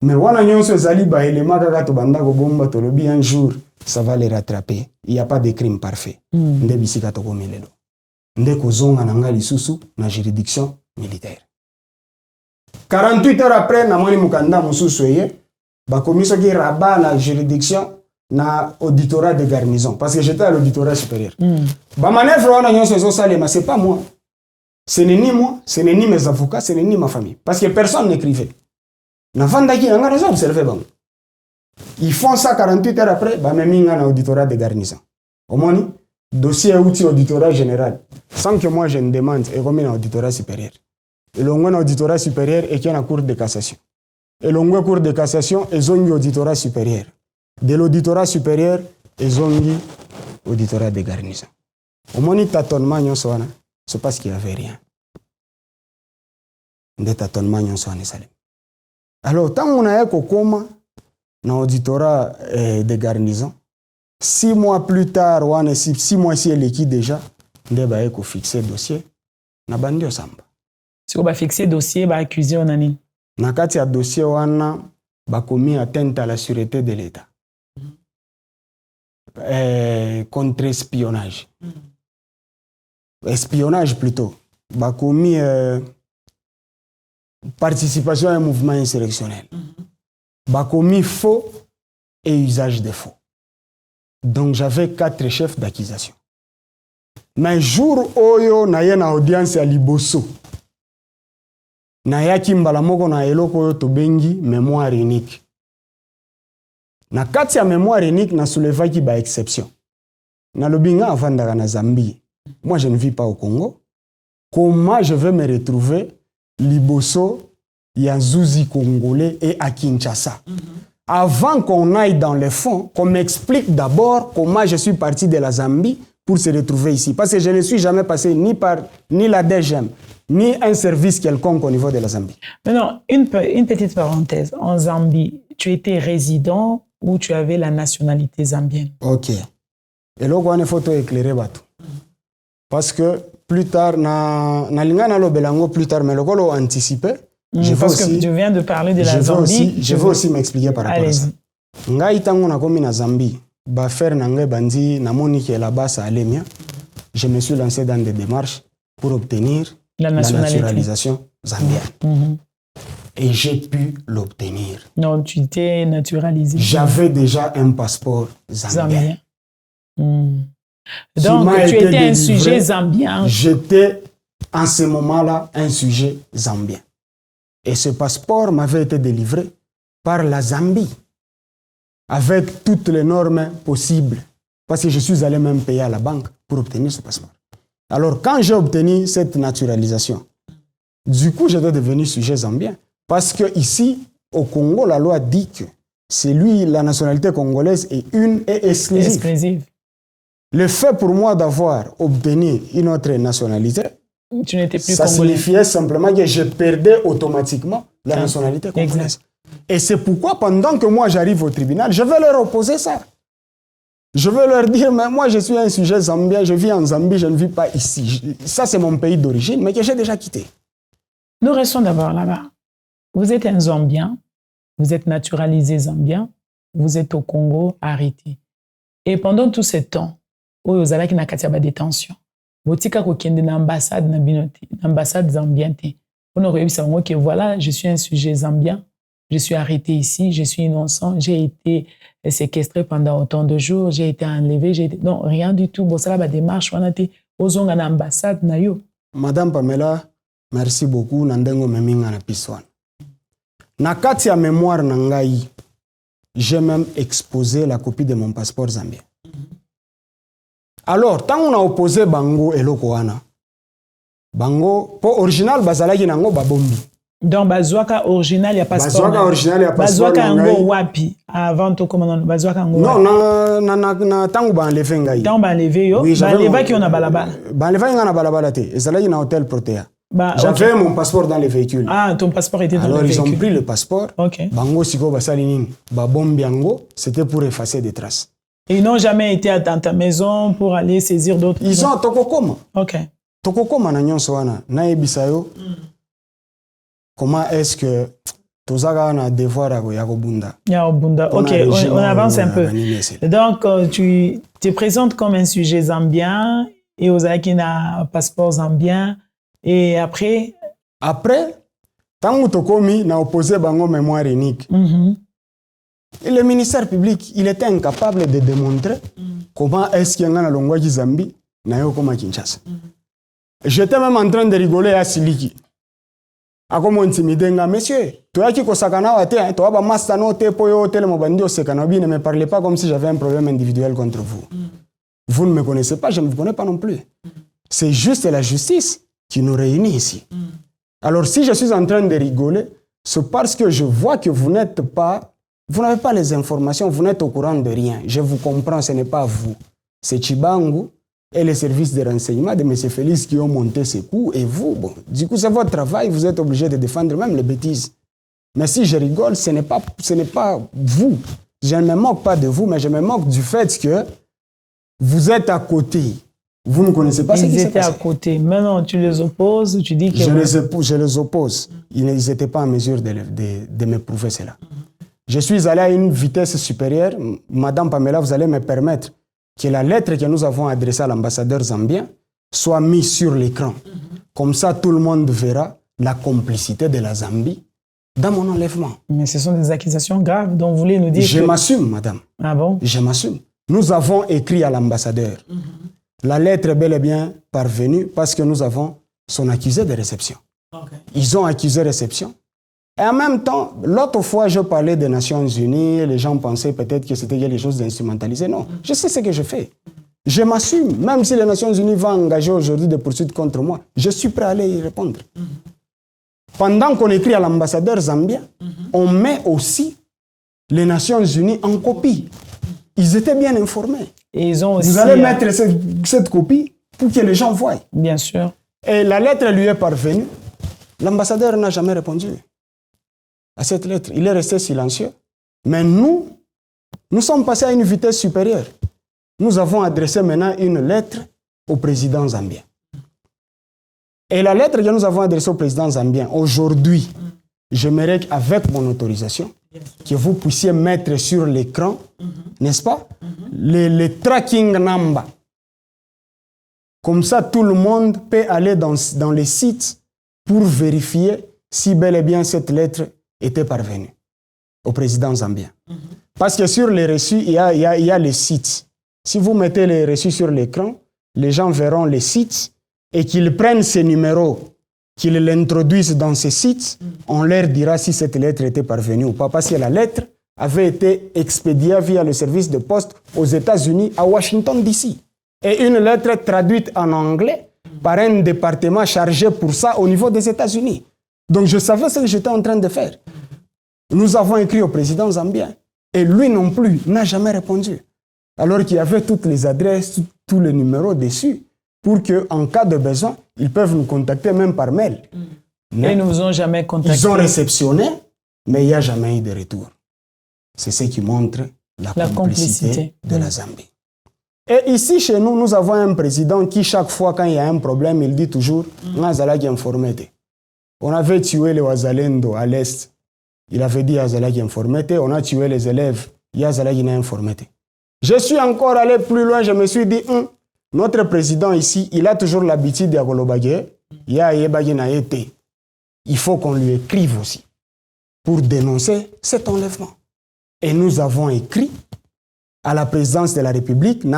Mais wana nyonso ezali ba élément kaka to banda ko bomba to lobi un jour ça va les rattraper. Il y a pas de crime parfait. Nde bisika to komelelo. Nde kozonga na ngali susu na juridiction militaire. 48 heures après na moni mukanda mususu ye ba komiso ki rabat na juridiction na auditorat de garnison parce que j'étais à l'auditorat supérieur. Ba manœuvre wana nyonso zo salema c'est pas moi. Ce n'est ni moi, ce n'est ni mes avocats, ce n'est ni ma famille parce que personne n'écrivait. Ils font ça 48 heures après, ils ont un auditorat de garnison. Au moins, dossier outil auditorat général. Sans que moi je ne demande, et comme un auditorat supérieur. Et l'on a auditorat supérieur et qu'il y a une cour de cassation. Et l'on a cour de cassation et ils ont un auditorat supérieur. De l'auditorat supérieur, ils ont un auditorat de garnison. Au moins, tâtonnement, c'est parce qu'il n'y avait rien. Des tâtonnements, alors, tant qu'on a eu Kokoma, dans l'auditorat de garnison, 6 mois plus tard, 6 mois ici, l'équipe déjà, on a fixé le dossier, on a bandi au samba. Si on a fixé le dossier, on a accusé on a ni. Dans le dossier, on a commis atteinte à la sûreté de l'État. contre-espionnage. Espionnage plutôt. Bah, commis participation à un mouvement insurrectionnel. Bah, commis faux et usage de faux. Donc j'avais 4 chefs d'accusation. Mais jour oyo na ye na audience à Liboso. Na yaki mbala moko na eloko oyo tobengi mémoire unique. Na kati ya mémoire unique na soulevaki ba exception. Na lobinga avandaka na Zambie. Moi je ne vis pas au Congo. Comment je vais me retrouver Liboso ya Zuzi congolais et à Kinshasa? Avant qu'on aille dans les fonds, qu'on m'explique d'abord comment je suis parti de la Zambie pour se retrouver ici. Parce que je ne suis jamais passé ni la DGM, ni un service quelconque au niveau de la Zambie. Mais non, une petite parenthèse. En Zambie, tu étais résident ou tu avais la nationalité zambienne? Ok. Et là, on a photo éclairée. Parce que plus tard, na lingana lo belango plus tard, mais le colo anticipé. Parce que tu viens de parler de la Zambie. Je veux aussi m'expliquer par rapport à ça. Ngai tango na komi na Zambie, ba faire nangé bandi na moni que là-bas ça allait bien. Je me suis lancé dans des démarches pour obtenir la naturalisation zambienne. Et j'ai pu l'obtenir. Non, tu t'es naturalisé. J'avais déjà un passeport zambien. Donc tu étais un sujet zambien. J'étais en ce moment-là un sujet zambien. Et ce passeport m'avait été délivré par la Zambie, avec toutes les normes possibles, parce que je suis allé même payer à la banque pour obtenir ce passeport. Alors, quand j'ai obtenu cette naturalisation, du coup, j'étais devenu sujet zambien, parce que ici, au Congo, la loi dit que c'est lui, la nationalité congolaise est une et exclusive. Le fait pour moi d'avoir obtenu une autre nationalité, tu n'étais plus ça congolais. signifiait simplement que je perdais automatiquement la nationalité congolaise. Et c'est pourquoi, pendant que moi j'arrive au tribunal, je vais leur opposer ça. Je vais leur dire, mais moi je suis un sujet zambien, je vis en Zambie, je ne vis pas ici. Ça c'est mon pays d'origine, mais que j'ai déjà quitté. Nous restons d'abord là-bas. Vous êtes un Zambien, vous êtes naturalisé Zambien, vous êtes au Congo, arrêté. Et pendant tout ce temps, vous avez une détention. Botika kokende na ambassade zambienne. On aurait eu ça que voilà, je suis un sujet zambien, je suis arrêté ici, je suis innocent, j'ai été séquestré pendant autant de jours, j'ai été enlevé, non, rien du tout. Bon, ça la démarche, on a été aux ambassade na yo. Madame Pamela, merci beaucoup. Nandengo meminga na piswan. Na kati ya mémoire na ngai, j'ai même exposé la copie de mon passeport zambien. Alors, tant on a opposé bango eloko wana, bango, pour original, bazalaki nango babombi. Donc, bazwaka original, il y a passeport. Bazwaka original, il y a passeport. Bazwaka ango wapi, avant to comment on bazwaka ango. Non, na tango ba enlevé ngai. Tango ba enlevé yo, ba enlevé qui on a balabala. Ba enlevé nga na balabala te, ezalaki na hôtel Protea. J'avais mon passeport dans les véhicules. Ah, ton passeport était dans le véhicule. Alors, ils ont pris le passeport. Ok. Bango siko basali nini, babombi ango, c'était pour effacer des traces. Et ils n'ont jamais été dans ta maison pour aller saisir d'autres. Ils ont tokokoma. Ok. Tokokoma na nyonso wana na ebisayo. Comment est-ce que tozaka na devoir ya kobunda? Ya kobunda. Ok, on avance un peu. Donc tu te présentes comme un sujet zambien et aux qui na passeport zambien et après tant tokomi na opposé bango mémoire unique. Et le ministère public, il était incapable de démontrer comment est-ce qu'il y a un longwa qui Zambie na yo koma Kinshasa. J'étais même en train de rigoler à Siliki. A comme intimider nga monsieur, toi qui kosakana wa te, toi ba master no te po yo tele mobandi o sekana bi, ne me parlez pas comme si j'avais un problème individuel contre vous. Vous ne me connaissez pas, je ne vous connais pas non plus. C'est juste la justice qui nous réunit ici. Alors si je suis en train de rigoler, c'est parce que je vois que vous n'avez pas les informations, vous n'êtes au courant de rien. Je vous comprends, ce n'est pas vous. C'est Chibangu et les services de renseignement de M. Félix qui ont monté ces coups et vous. Bon, du coup, c'est votre travail, vous êtes obligé de défendre même les bêtises. Mais si je rigole, ce n'est pas vous. Je ne me moque pas de vous, mais je me moque du fait que vous êtes à côté. Vous ne connaissez pas ce qui s'est passé. Ils étaient à côté. Maintenant, tu les opposes, tu dis que... Je les oppose. Ils n'étaient pas en mesure de me prouver cela. Je suis allé à une vitesse supérieure. Madame Pamela, vous allez me permettre que la lettre que nous avons adressée à l'ambassadeur zambien soit mise sur l'écran. Comme ça, tout le monde verra la complicité de la Zambie dans mon enlèvement. Mais ce sont des accusations graves dont vous voulez nous dire Je m'assume, madame. Ah bon? Je m'assume. Nous avons écrit à l'ambassadeur. La lettre est bel et bien parvenue parce que nous avons son accusé de réception. Okay. Ils ont accusé réception. Et en même temps, l'autre fois, je parlais des Nations Unies, les gens pensaient peut-être que c'était quelque chose d'instrumentalisé. Non, je sais ce que je fais. Je m'assume. Même si les Nations Unies vont engager aujourd'hui des poursuites contre moi, je suis prêt à aller y répondre. Pendant qu'on écrit à l'ambassadeur zambien, on met aussi les Nations Unies en copie. Ils étaient bien informés. Et ils ont aussi, vous allez mettre cette copie pour que les gens voient. Bien sûr. Et la lettre lui est parvenue. L'ambassadeur n'a jamais répondu à cette lettre. Il est resté silencieux. Mais nous sommes passés à une vitesse supérieure. Nous avons adressé maintenant une lettre au président zambien. Et la lettre que nous avons adressée au président zambien, aujourd'hui, j'aimerais qu'avec mon autorisation, que vous puissiez mettre sur l'écran, n'est-ce pas, les tracking number. Comme ça, tout le monde peut aller dans les sites pour vérifier si bel et bien cette lettre était parvenue au président zambien. Parce que sur les reçus, il y a les sites. Si vous mettez les reçus sur l'écran, les gens verront les sites et qu'ils prennent ces numéros, qu'ils l'introduisent dans ces sites, on leur dira si cette lettre était parvenue ou pas. Parce que la lettre avait été expédiée via le service de poste aux États-Unis, à Washington, D.C. Et une lettre traduite en anglais par un département chargé pour ça au niveau des États-Unis. Donc je savais ce que j'étais en train de faire. Nous avons écrit au président zambien et lui non plus n'a jamais répondu. Alors qu'il y avait toutes les adresses, tous les numéros dessus, pour qu'en cas de besoin, ils peuvent nous contacter même par mail. Mais ils ne vous ont jamais contacté. Ils ont réceptionné, mais il n'y a jamais eu de retour. C'est ce qui montre la complicité de la Zambie. Et ici, chez nous, nous avons un président qui, chaque fois quand il y a un problème, il dit toujours « Nazalaki informé ». On avait tué les Wazalendo à l'Est. Il avait dit « Nazalaki informé ». On a tué les élèves. Nazalaki n'a informé. Je suis encore allé plus loin, je me suis dit, notre président ici, il a toujours l'habitude de Golobagé, il faut qu'on lui écrive aussi pour dénoncer cet enlèvement. Et nous avons écrit à la présidence de la République, il y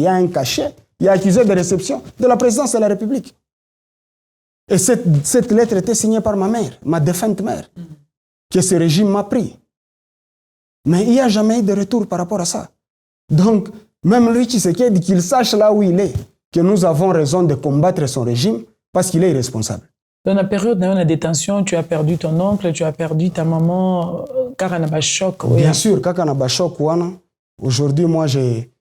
a un cachet, il y a accusé de réception de la présidence de la République. Et cette lettre était signée par ma mère, ma défunte mère, que ce régime m'a pris. Mais il n'y a jamais eu de retour par rapport à ça. Donc, même lui, Tshisekedi, qu'il sache là où il est, que nous avons raison de combattre son régime parce qu'il est irresponsable. Dans la période de la détention, tu as perdu ton oncle, tu as perdu ta maman, Kakanabashok. Bien sûr, Kakanabashok, aujourd'hui, moi, j'ai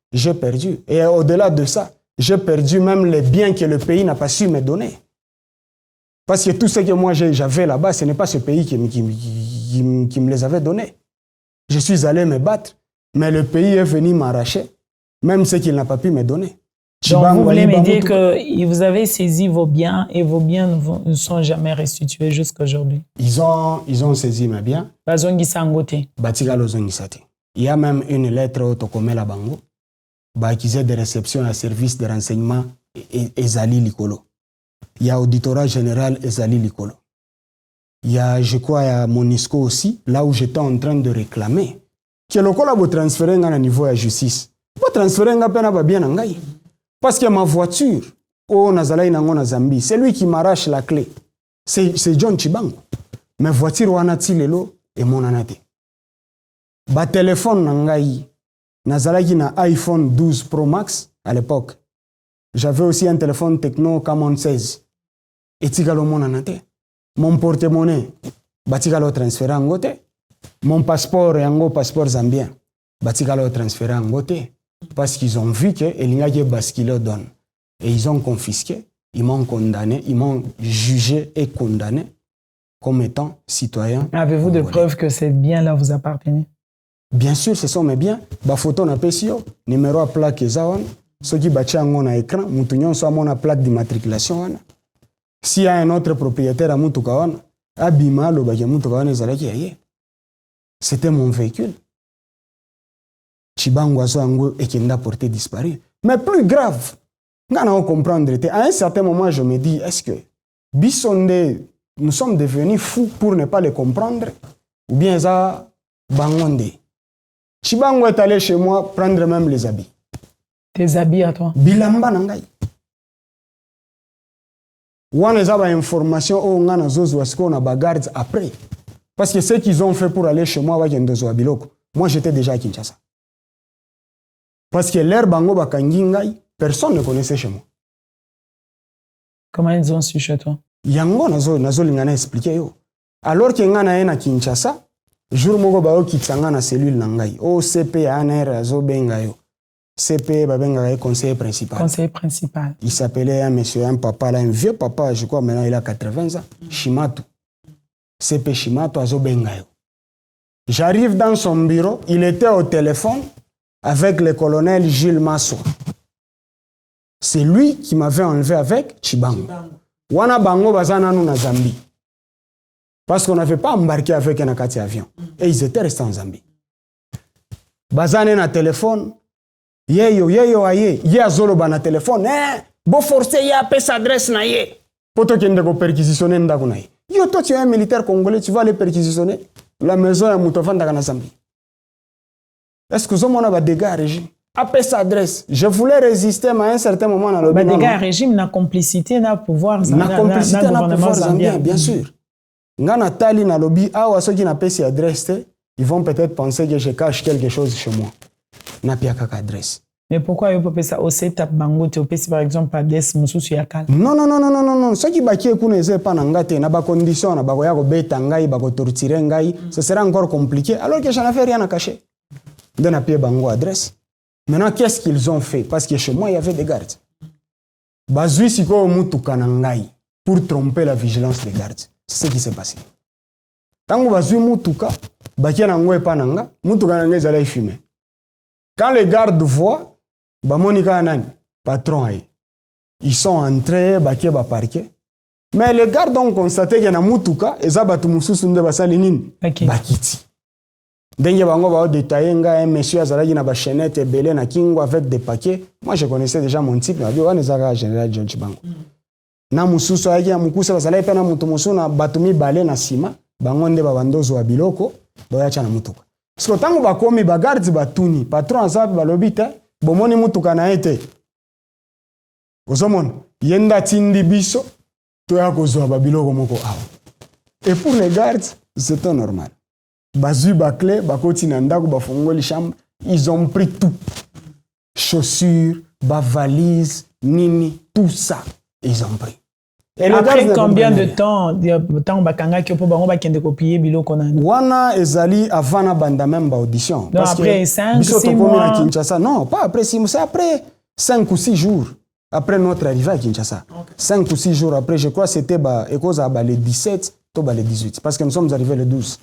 perdu. Et au-delà de ça, j'ai perdu même les biens que le pays n'a pas su me donner. Parce que tout ce que moi j'avais là-bas, ce n'est pas ce pays qui me les avait donnés. Je suis allé me battre, mais le pays est venu m'arracher, même ce qu'il n'a pas pu me donner. Donc vous voulez me dire que vous avez saisi vos biens et vos biens ne sont jamais restitués jusqu'à aujourd'hui? Ils ont saisi mes biens. Il y a même une lettre au Tokomela Bango, accusé de réception à service de renseignement Ezali Likolo. Il y a auditorat général Ezali Likolo. Il y a, je crois, il y a Monisco aussi, là où j'étais en train de réclamer que le col a transféré à un niveau de justice. Pas transférer à peine bien en gaï. Parce que ma voiture, au Nazalaï Nango Zambie, c'est lui qui m'arrache la clé. C'est John Chibango. Ma voiture, Wanati Lelo et mon anate. Ba téléphone Nangaï, Nazalaï na iPhone 12 Pro Max à l'époque. J'avais aussi un téléphone Tecno Camon 16. Et Tigalo mon anate. Mon porte-monnaie, Batigalo transféré en gote. Mon passeport est un passeport zambien. Batigalo transféré en gote. Parce qu'ils ont vu que Elingage basculé donne. Et ils ont confisqué, ils m'ont condamné, ils m'ont jugé et condamné comme étant citoyen. Avez-vous des preuves que ces biens-là vous appartiennent? Bien sûr, ce sont mes biens. Ba photo na pesio, numéro à plaque ezawan, ce qui bâtit en écran, moutonyon soit mon plaque d'immatriculation. S'il y a un autre propriétaire à Moutukawan, Abima, le bagay Moutukawan, c'était mon véhicule. Chibango azo yango ekenda porté disparu. Mais plus grave, on comprendre. À un certain moment, je me dis, est-ce que Bissonde, nous sommes devenus fous pour ne pas les comprendre? Ou bien ça, Bangonde? Chibango est allé chez moi prendre même les habits. Tes habits à toi? Bilamba nangai. Wana za ba information o ngana zozo wasiko na bagarde après. Parce que ce qu'ils ont fait pour aller chez moi wa kendozo biloko. Moi j'étais déjà à Kinshasa. Parce que l'air bango bakangi ngai, personne ne connaissait chez moi. Comment ils ont su chez toi? Yango nazo lingana expliquer yo. Alors que ngana ena Kinshasa, jour moko ba o kitsanga na cellule na ngai. O CP ANR azo benga yo. CP babenga conseiller principal. Conseiller principal. Il s'appelait un monsieur, un papa là, un vieux papa, je crois maintenant il a 80 ans. Shimatu. CP Shimatu azo benga yo. J'arrive dans son bureau, il était au téléphone avec le colonel Gilles Massoua. C'est lui qui m'avait enlevé avec Chibango. Wana bango bazana nous na Zambie. Parce qu'on n'avait pas embarqué avec un akati avion. Et ils étaient restés en Zambie. Bazane na téléphone. Yeyo aye. Ye azolo ba na téléphone. Bo forcé ya pesa adresse na ye. Poto kende ko perquisitionner ndako na ye. Yo toi tu es un militaire congolais, tu vas aller perquisitionner la maison ya Moutofanda na Zambie. Est-ce que vous avez des dégâts à régime? Après sa adresse, je voulais résister, mais à un certain moment, dans le dégâts à régime, na complicité, na pouvoir, na complicité, na pouvoir zambien, bien sûr. Ngana tali na lobby, awa ceux qui n'a pas si adresse, ils vont peut-être penser que je cache quelque chose chez moi. Na pia kaka adresse. Mais pourquoi ils peuvent ça au setup bango te opesi par exemple adresse mususu yakal? Non. Ceux qui baki ekuneze pa nangate na ba condition na ba ko ya ko beta ngai ba ko torturer ngai, ce sera encore compliqué alors que je n'avais rien à cacher. Donne à pied bango adresse. Maintenant, qu'est-ce qu'ils ont fait? Parce que chez moi, il y avait des gardes. Bazui siko mutuka nangai pour tromper la vigilance des gardes. C'est ce qui s'est passé. Tango bazui mutuka, bakia nango epa nanga, mutuka nangai zala fumer. Quand les gardes voient, bamonika nani, patron aïe. Ils sont entrés, bakia ba parquet. Mais les gardes ont constaté qu'il y a mutuka, et ça batu mususu nde basali nini? Bakiti. Dengue bango ba détaillé un monsieur azalaki na ba chaînette belé na kingo avec des paquets. Moi je connaissais déjà mon type, na bio anezaka général John Chibango. Na mususu ayaki ya mukusa bazalaki pe na mutu musu na batumi balé na sima, bango nde ba bandozo wa biloko, boyacha na mutuka. Parce que tango bakomi ba garde batuni, patron azapi balobi te, bomoni mutuka na ete. Ozomona, yenda tindi biso, to ya kozwa ba biloko moko awa. Et pour les gardes, c'était normal. Bazu bakle, bakoti nandako, bafongoli chambre, ils ont pris tout. Chaussures, valises, nini, tout ça, ils ont pris. Et après combien de temps bakanga ki po bango bakende copier biloko na wana ezali avant na banda même ba audition parce après 5 6 mois à Kinshasa non pas après 6 mois c'est après 5 ou 6 jours après notre arrivée à Kinshasa. Okay. 5 ou 6 jours après je crois c'était ba ekoza ba le 17 to ba le 18 parce que nous sommes arrivés le 12.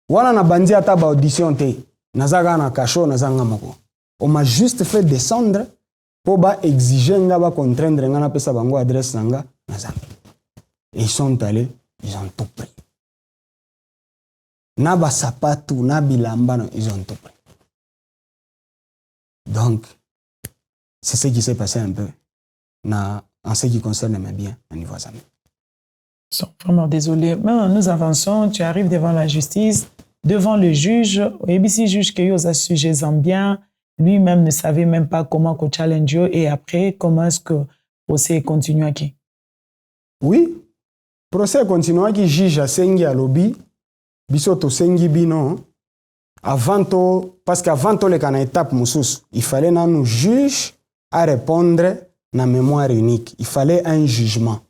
Wana na bandi ata ba audition te nazaka na kasho nazanga moko. On m'a juste fait descendre pour ba exiger nga ba contraindre nga na pesa bango adresse nanga na Zambie. Et ils sont allés, ils ont tout pris. Na ba sapatu na bilamba ils ont tout pris. Donc c'est ce qui s'est passé un peu en ce qui concerne mes biens au niveau Zambie. Vraiment désolé. Maintenant, nous avançons. Tu arrives devant la justice, devant le juge. ABC juge que vous a sujet zambien. Lui-même ne savait même pas comment qu'on challenge. Et après, comment est-ce que le procès continue qui? Oui, le procès continue qui juge à Sengi à lobby. Bisoto Sengi bino. Parce qu'avant tout, les étape moussous, il fallait nous juge à répondre na mémoire unique. Il fallait un jugement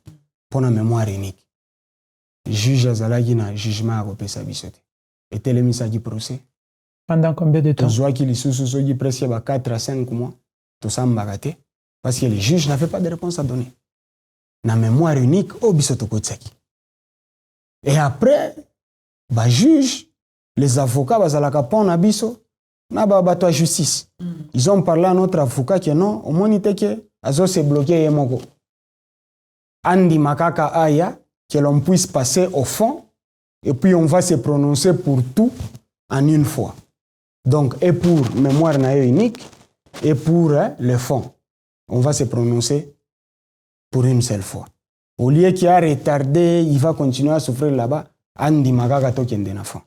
pour la mémoire unique. Juge azalaki na jugement à kopesa bisote. Et telemisa qui procès. Pendant combien de temps? Tozoa qui lisusu soki presque 4 à 5 mois. Tout ça m'bagate parce que les juges n'avaient pas de réponse à donner. Na mémoire unique au bisoto kotsaki. Et après ba juge les avocats bazalaka pon na biso na ba bato justice. Ils ont parlé à notre avocat que non, au monite que azo se bloquer yemoko. Andi makaka aya que l'on puisse passer au fond et puis on va se prononcer pour tout en une fois. Donc, et pour mémoire unique, et pour le fond, on va se prononcer pour une seule fois. Au lieu qu'il a retardé, il va continuer à souffrir là-bas, Andi Magaga Tokende na fond.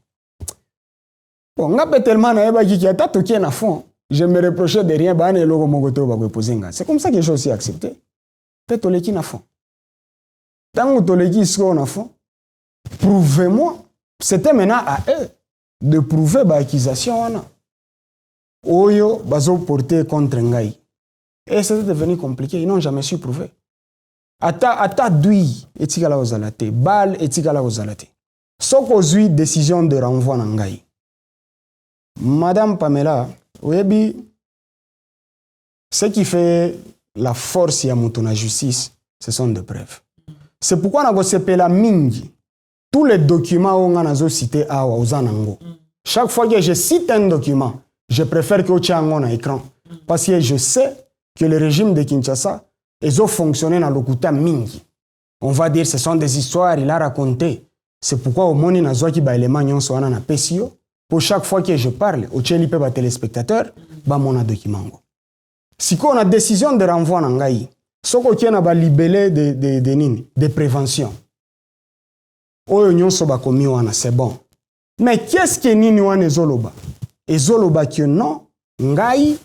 Bon, on a tellement qui a toqué na fond. Je me reprochais de rien, c'est comme ça que j'ai aussi accepté. Peut-être qui na fond. Tant que tu es na fond, prouvez-moi. C'était maintenant à eux de prouver l'accusation. Oyo, bazo porté contre Ngai. Et c'est devenu compliqué, ils n'ont jamais su prouver. Ata d'ui, etikala ozalate, bal etikala ozalate. Soko zui décision de renvoi na Ngai. Madame Pamela, oyebi, ce qui fait la force ya mutu na justice, ce sont des preuves. C'est pourquoi na go sepela mingi. Tous les documents on a cité awa ozanango. Chaque fois que je cite un document, je préfère que tu aies un écran. Parce que je sais que le régime de Kinshasa, ils ont fonctionné dans le Lokuta mingi. On va dire ce sont des histoires, il a raconté. C'est pourquoi au monde, na zoaki ba élément nyonso wana na pesio. Pour chaque fois que je parle, au tcheli pe ba téléspectateur, ba mona document. Si on a décision de renvoi na ngai, soko kiena ba libellé de nini, de prévention. Oyo nyonso ba komi wana, c'est bon. Mais qu'est-ce que nini wana ezoloba? Ezoloba que non, ngai,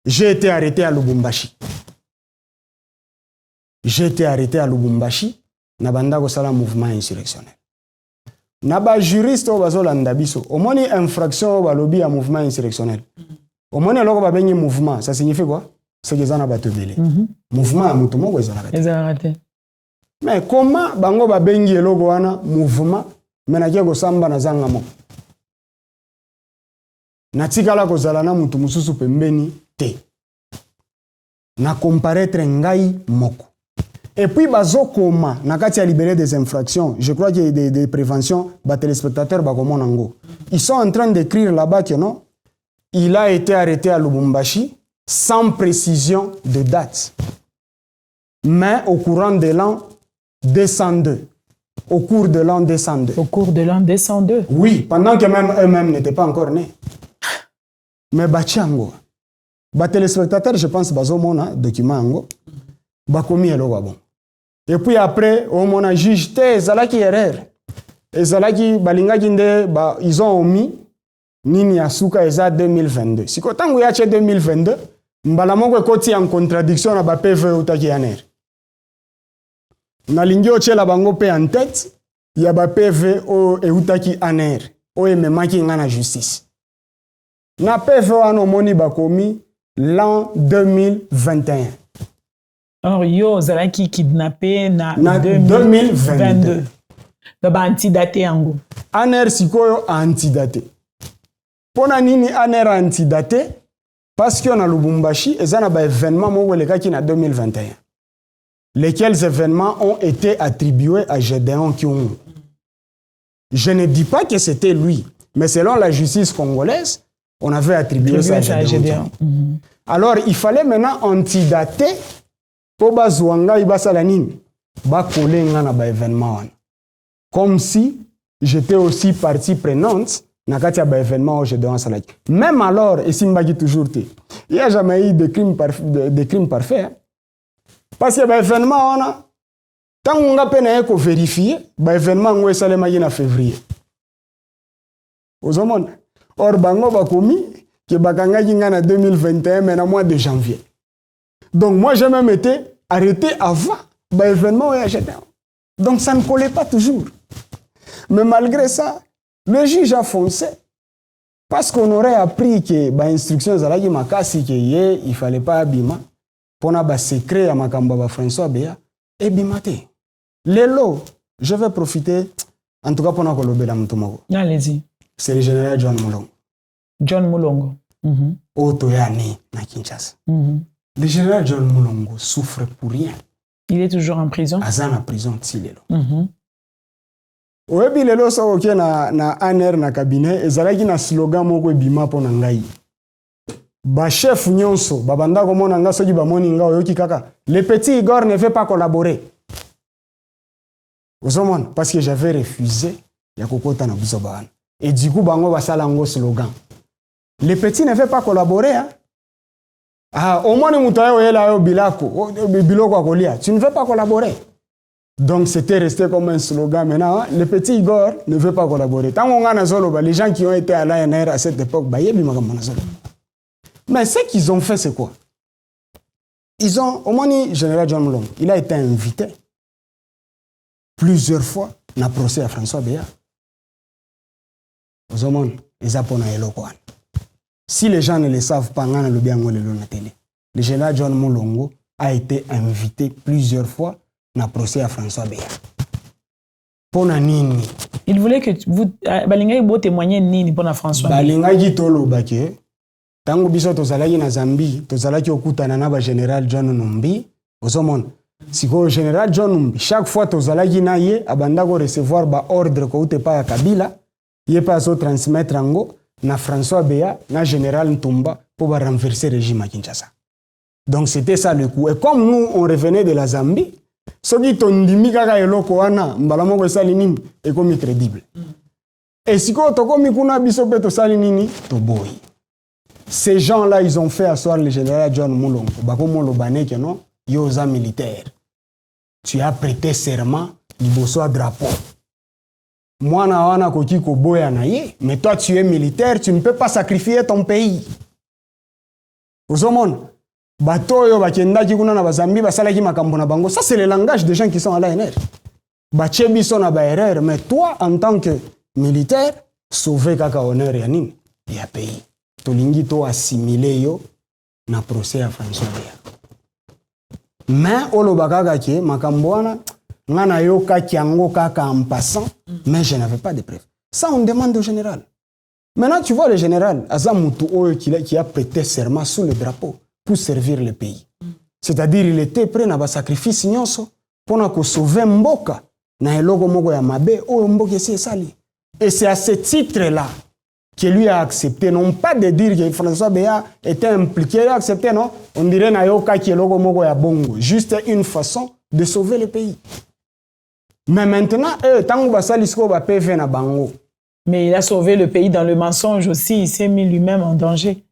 j'ai été arrêté à Lubumbashi. J'ai été arrêté à Lubumbashi, na banda ko sala mouvement insurrectionnel. Na ba juriste o bazolanda biso, omoni infraction ba lobby à mouvement insurrectionnel. Omoni loko ba bengi mouvement, ça signifie quoi? C'est que ça na bato belé. Mouvement a mutu moko ezala raté. Mais comment bango ba bengi eloko wana mouvement menaki ko samba na zanga mo? Na tikala ko zala na mutu mususu pembeni te. Na comparaître ngai moko. Et puis bazo koma na kati a libéré des infractions, je crois qu'il y a des préventions, ba téléspectateurs ba komo nango. Ils sont en train d'écrire là-bas que non, il a été arrêté à Lubumbashi sans précision de date. Mais au courant de l'an 202. Au cours de l'an 202. Au cours de l'an 202. Oui, pendant que même eux-mêmes n'étaient pas encore nés. Mais bachango. Ba téléspectateurs, je pense bazo mona document ango. Ba komi eloko bon. Et puis après, on m'a juge te zalaki erreur. Et zalaki balingaki nde ba ils ont omis nini asuka eza 2022. Si kotango ya 2022, mbala moko ekoti en contradiction na ba PV utaki yaner. Nalingi ochela bango pe en tête, ya ba PV o eutaki aner, o ememaki nga na justice. Na PV wana moni bakomi l'an 2021. Alors, yo, zalaki kidnappé na 2022. Donc, antidaté ango. Aner sikoyo antidaté. Pona nini aner antidaté? Parce qu'on a Lubumbashi, et ça n'a pas événement qui na 2021. Lesquels événements ont été attribués à Gédéon Kyungu. Je ne dis pas que c'était lui, mais selon la justice congolaise, on avait attribué ça à Gédéon. Alors, il fallait maintenant antidater pour bazouanga ibasala nini ba kolenga na ba événement wana. Comme si j'étais aussi partie prenante na kati ya ba événement au Gédéon salaki. Même alors, et simbaki toujours te. Il n'y a jamais eu de crime parfait. Hein? Parce que ba événement wana tant on a peine à vérifier, ba événement ngo esalema en février. Ozomona. Or bango ba komi que bakanga kinga na 2021 mais na mois de janvier. Donc moi j'ai même été arrêté avant l'événement où j'étais. Donc ça ne collait pas toujours. Mais malgré ça, le juge a foncé. Parce qu'on aurait appris que l'instruction zalaki makasi que il ne fallait pas abima. Pour na secret à makamba François Béa et bimate. Lelo, je vais profiter en tout cas pour na kolobela mutumoko. Allez-y. C'est le général John Mulongo. John Mulongo. Otoyani na Kinshasa. Le général John Mulongo souffre pour rien. Il est toujours en prison. Azan en prison tilelo. Oyebi lelo so oke na aner na cabinet ezalaki na slogan moko ebima pona ngai. Ba chef nyonso babanda komona nga soki bamoni nga oyoki kaka. Le petit Igor ne veut pas collaborer. Ozomona parce que j'avais refusé ya kokota na biso bana. Et du coup bango basala ngo slogan. Le petit ne veut pas collaborer. Hein? Ah, au moins, tu ne veux pas collaborer. Donc, c'était resté comme un slogan. Maintenant, hein? Le petit Igor ne veut pas collaborer. Tant qu'on a les gens qui ont été à l'ANR à cette époque, mais ce qu'ils ont fait, c'est quoi? Ils ont, au moins, le général John Mulongo, il a été invité plusieurs fois dans le procès à François Béa. Si les gens ne le savent pas, le général John Mulongo a été invité plusieurs fois dans le procès à François Béa. Il voulait que vous témoigniez nini pour François Béa. Tango biso tozalaki na Zambie, tozalaki okutana na ba général John Numbi, ozomona. Siko général John Numbi, chaque fois tozalaki na ye abanda ko recevoir ba ordre ko utepa ya Kabila, ye pa so transmettre ngo na François Béa, na général Ntumba pour ba renverser le régime à Kinshasa. Donc c'était ça le coup. Et comme nous on revenait de la Zambie, soki tondimi kaka eloko wana mbala moko esali nini ekomi crédible. Et siko tokomi kuna biso pe tosali nini toboyi. Ces gens-là, ils ont fait asseoir le général John Mulongo. Bakomo lobane que non, yoza militaire. Tu as prêté serment, liboso à drapeau. Moi, na wana koki ko boya na ye, mais toi tu es militaire, tu ne peux pas sacrifier ton pays. Ozomon, bato yo bakendaki kuna na bazambi basalaki makambo na bango. Ça c'est le langage des gens qui sont à l'ANR. Bache biso na ba erreur, mais toi en tant que militaire, sauver kaka honneur ya nini? Ya pays. Tolingi to assimilé yo na procès à François Béa. Mais olobaka ke makambwana ngana yo kakiango kaka en passant, mais je n'avais pas de preuves. Ça on demande au général. Maintenant tu vois le général Azamutu qui a prêté serment sous le drapeau pour servir le pays. C'est-à-dire il était prêt na ba sacrifice nyonso pona ko sauver mboka na eloko moko ya mabe o mboka si sali. Et c'est à ce titre là que lui a accepté, non pas de dire que François Béa était impliqué, il a accepté, non. On dirait Nayoka qui est logo mogo ya bongo. Juste une façon de sauver le pays. Mais maintenant, tant que Salisko va PV na bango. Mais il a sauvé le pays dans le mensonge aussi, il s'est mis lui-même en danger.